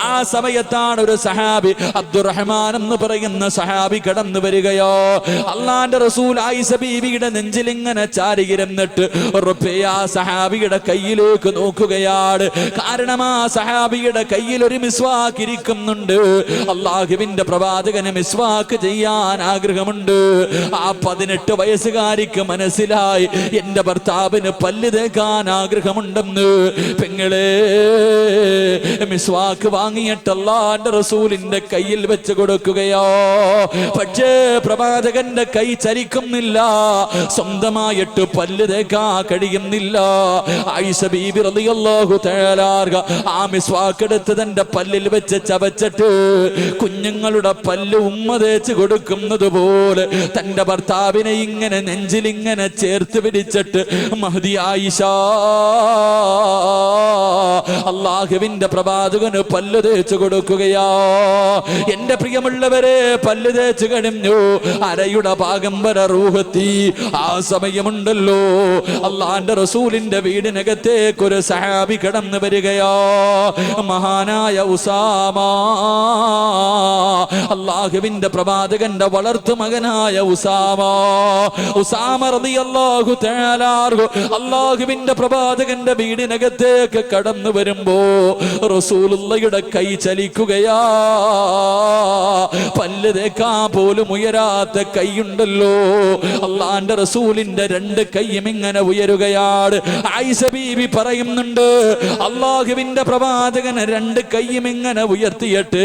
ആ സമയത്താണ് ഒരു സഹാബി, അബ്ദുറഹ്മാൻ എന്ന് പറയുന്ന സഹാബി കടന്നു വരികയോ. അല്ലാഹുവിന്റെ റസൂൽ ആയിഷ ബീവിയുടെ നെഞ്ചിലിങ്ങനെ ചാരിയിരുന്നിട്ട് ആ സഹാബിയുടെ കയ്യിലേക്ക് നോക്കുകയാണ്. കാരണം ആ സഹാബിയുടെ കയ്യിൽ ഒരു മിസ്വാക്ക് ഇരിക്കുന്നുണ്ട്. അള്ളാഹുവിന്റെ പ്രവാചകന് മിസ്വാക്ക് ചെയ്യാൻ ആഗ്രഹമുണ്ട്. ആ 18 വയസ്സുകാരിക്ക് മനസ്സിലായി എന്റെ ഭർത്താവിന് പല്ല് തേക്കാൻ ആഗ്രഹമുണ്ടെന്ന്. പെങ്ങളെ, മിസ്വാക്ക് വാങ്ങിയിട്ട് അല്ലാഹുവിന്റെ റസൂലിന്റെ കയ്യിൽ വെച്ച് കൊടുക്കുകയോ. പക്ഷേ പ്രവാചകന്റെ കൈ ചലിക്കുന്നില്ല, സ്വന്തമായിട്ട് പല്ല് തേക്കാൻ കഴിയുന്നില്ല. ആയിഷ ബീബി റളിയല്ലാഹു തആല ആ മിസ്വാക്ക് എടുത്ത് തന്റെ പല്ലിൽ വെച്ച് ചവച്ചിട്ട് കുഞ്ഞുങ്ങളുടെ പല്ല് ഉമ്മ തേച്ച് കൊടുക്കുന്നത് പോലെ തന്റെ ഭർത്താവിനെ ഇങ്ങനെ നെഞ്ചിൽ ഇങ്ങനെ ചേർത്ത് പിടിച്ചിട്ട് മഹദി ആയിഷ അള്ളാഹുവിന്റെ പ്രവാചകന് പല്ല് തേച്ച് കൊടുക്കുകയാ. എന്റെ പ്രിയമുള്ളവരെ, പല്ല് തേച്ച് കഴിഞ്ഞു, അരയുടെ ഭാഗം വരെ റൂഹത്തി. ആ സമയമുണ്ടല്ലോ അള്ളാന്റെ റസൂലിന്റെ വീടിനകത്തേക്ക് ഒരു സഹാബി കടന്നു വരികയോ. മഹാനായ ഉസാമ, അള്ളാഹുവിന്റെ പ്രവാചകന്റെ വളർത്തു മകനായ ഉസാമ. ഉസാമ റളിയല്ലാഹു തആല അള്ളാഹുവിന്റെ പ്രവാചകന്റെ വീടിനകത്തേക്ക് കടന്നു വരുമ്പോ റസൂലുള്ളാഹിയുടെ കൈ ചലിക്കുകയാ. പല്ല് തേക്കാൻ പോലും ഉയരാത്ത കൈയുണ്ടല്ലോ. അള്ളാന്റെ റസൂലിന്റെ 2 കൈയും ഇങ്ങനെ ഉയരുകയാണ്. ആയിഷ ബീബി പറയുന്നുണ്ട്, അള്ളാഹുവിന്റെ പ്രവാചകന് 2 കൈയും ഇങ്ങനെ ഉയർത്തിയിട്ട്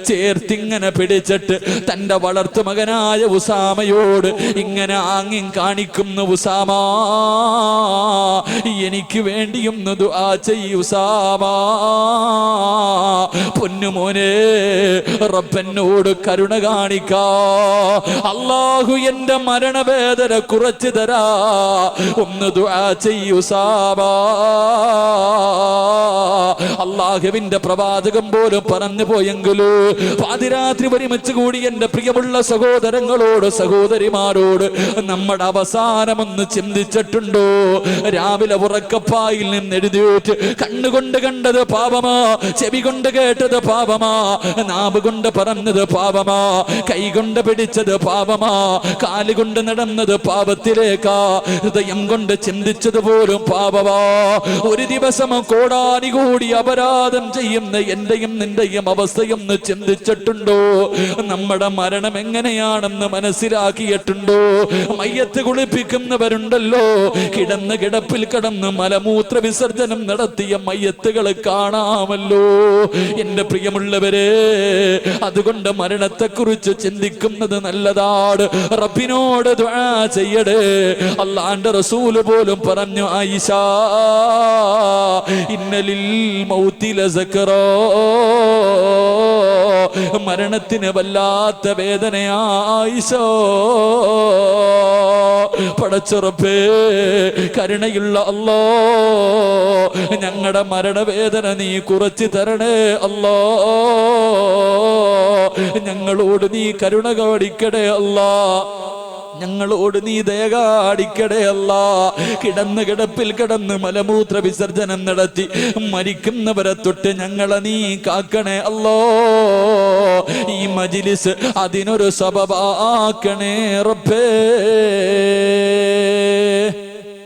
ചേർത്തിങ്ങനെ പിടിച്ചിട്ട് തന്റെ വളർത്തു മകനായ ഉസാമയോട് ഇങ്ങനെ ആംഗ്യം കാണിക്കുന്നു. ഉസാമ, എനിക്ക് വേണ്ടിയൊന്ന് ദുആ ചെയ്യ് ഉസാമ. പൊന്നുമോനെ, റബ്ബനോട് കരുണ കാണിക്കാ. അല്ലാഹു എന്റെ മരണവേദന കുറച്ചു തരാ, ഒന്ന് ദുആ ചെയ്യ് ഉസാമ. അള്ളാഹുവിന്റെ പ്രവാചകം പോലും പറഞ്ഞു പോയെങ്കിലോ പാതിരാത്രി ഒരുമിച്ച് കൂടി എന്റെ പ്രിയമുള്ള സഹോദരങ്ങളോട് സഹോദരിമാരോട് നമ്മുടെ അവസാനമൊന്ന് ചിന്തിച്ചിട്ടുണ്ടോ? രാവിലെ ഉറക്കപ്പായിൽ നിന്ന് എഴുതിയിട്ട് കണ്ണുകൊണ്ട് കണ്ടത് പാപമാ, ചെവി കൊണ്ട് കേട്ടത് പാപമാ, നാവ് കൊണ്ട് പറഞ്ഞത് പാപമാ, കൈ കൊണ്ട് പിടിച്ചത് പാപമാ, കാലുകൊണ്ട് നടന്നത് പാപത്തിലേക്കാ, ഹൃദയം കൊണ്ട് ചിന്തിച്ചത് പോലും പാപമാ. ഒരു ദിവസം കോടാനുകൂടി അപരാധം ചെയ്യുന്ന എന്റെയും നിന്റെയും അവസ്ഥയൊന്ന് ചിന്തിച്ചിട്ടുണ്ടോ? നമ്മുടെ മരണം എങ്ങനെയാണെന്ന് മനസ്സിലാക്കിയിട്ടുണ്ടോ? മയ്യത്ത് കുളിപ്പിക്കുന്നവരുണ്ടല്ലോ, കിടന്ന് കിടപ്പിൽ കിടന്ന് മലമൂത്ര വിസർജനം നടത്തിയ മയ്യത്തുകൾ കാണാമല്ലോ. എന്റെ പ്രിയമുള്ളവരെ, അതുകൊണ്ട് മരണത്തെക്കുറിച്ച് ചിന്തിക്കുന്നത് നല്ലതാണ്. റബ്ബിനോട് ദുആ ചെയ്യടേ. അല്ലാഹുവിന്റെ റസൂല് പോലും പറഞ്ഞു, ആയിഷ ഇന്നലിൽ മൗതി ലസക്റാ, മരണത്തിന് വല്ലാത്ത വേദനയാ ആയിഷ. പടച്ചുറപ്പേ, കരുണയുള്ള അല്ലാ, ഞങ്ങളുടെ മരണവേദന നീ കുറച്ചു തരണേ അല്ലാ. ഞങ്ങളോട് നീ കരുണ കാണിക്കണേ അല്ലാ, ഞങ്ങളോട് നീ ദയ കാണിക്കണേ അല്ലാ. കിടന്ന് കിടപ്പിൽ കിടന്ന് മലമൂത്ര വിസർജനം നടത്തി മരിക്കുന്നവരെ തൊട്ട് ഞങ്ങളെ നീ കാക്കണേ അല്ലോ. ഈ മജ്‌ലിസ് അതിനൊരു സബബാക്കണേ റബ്ബേ.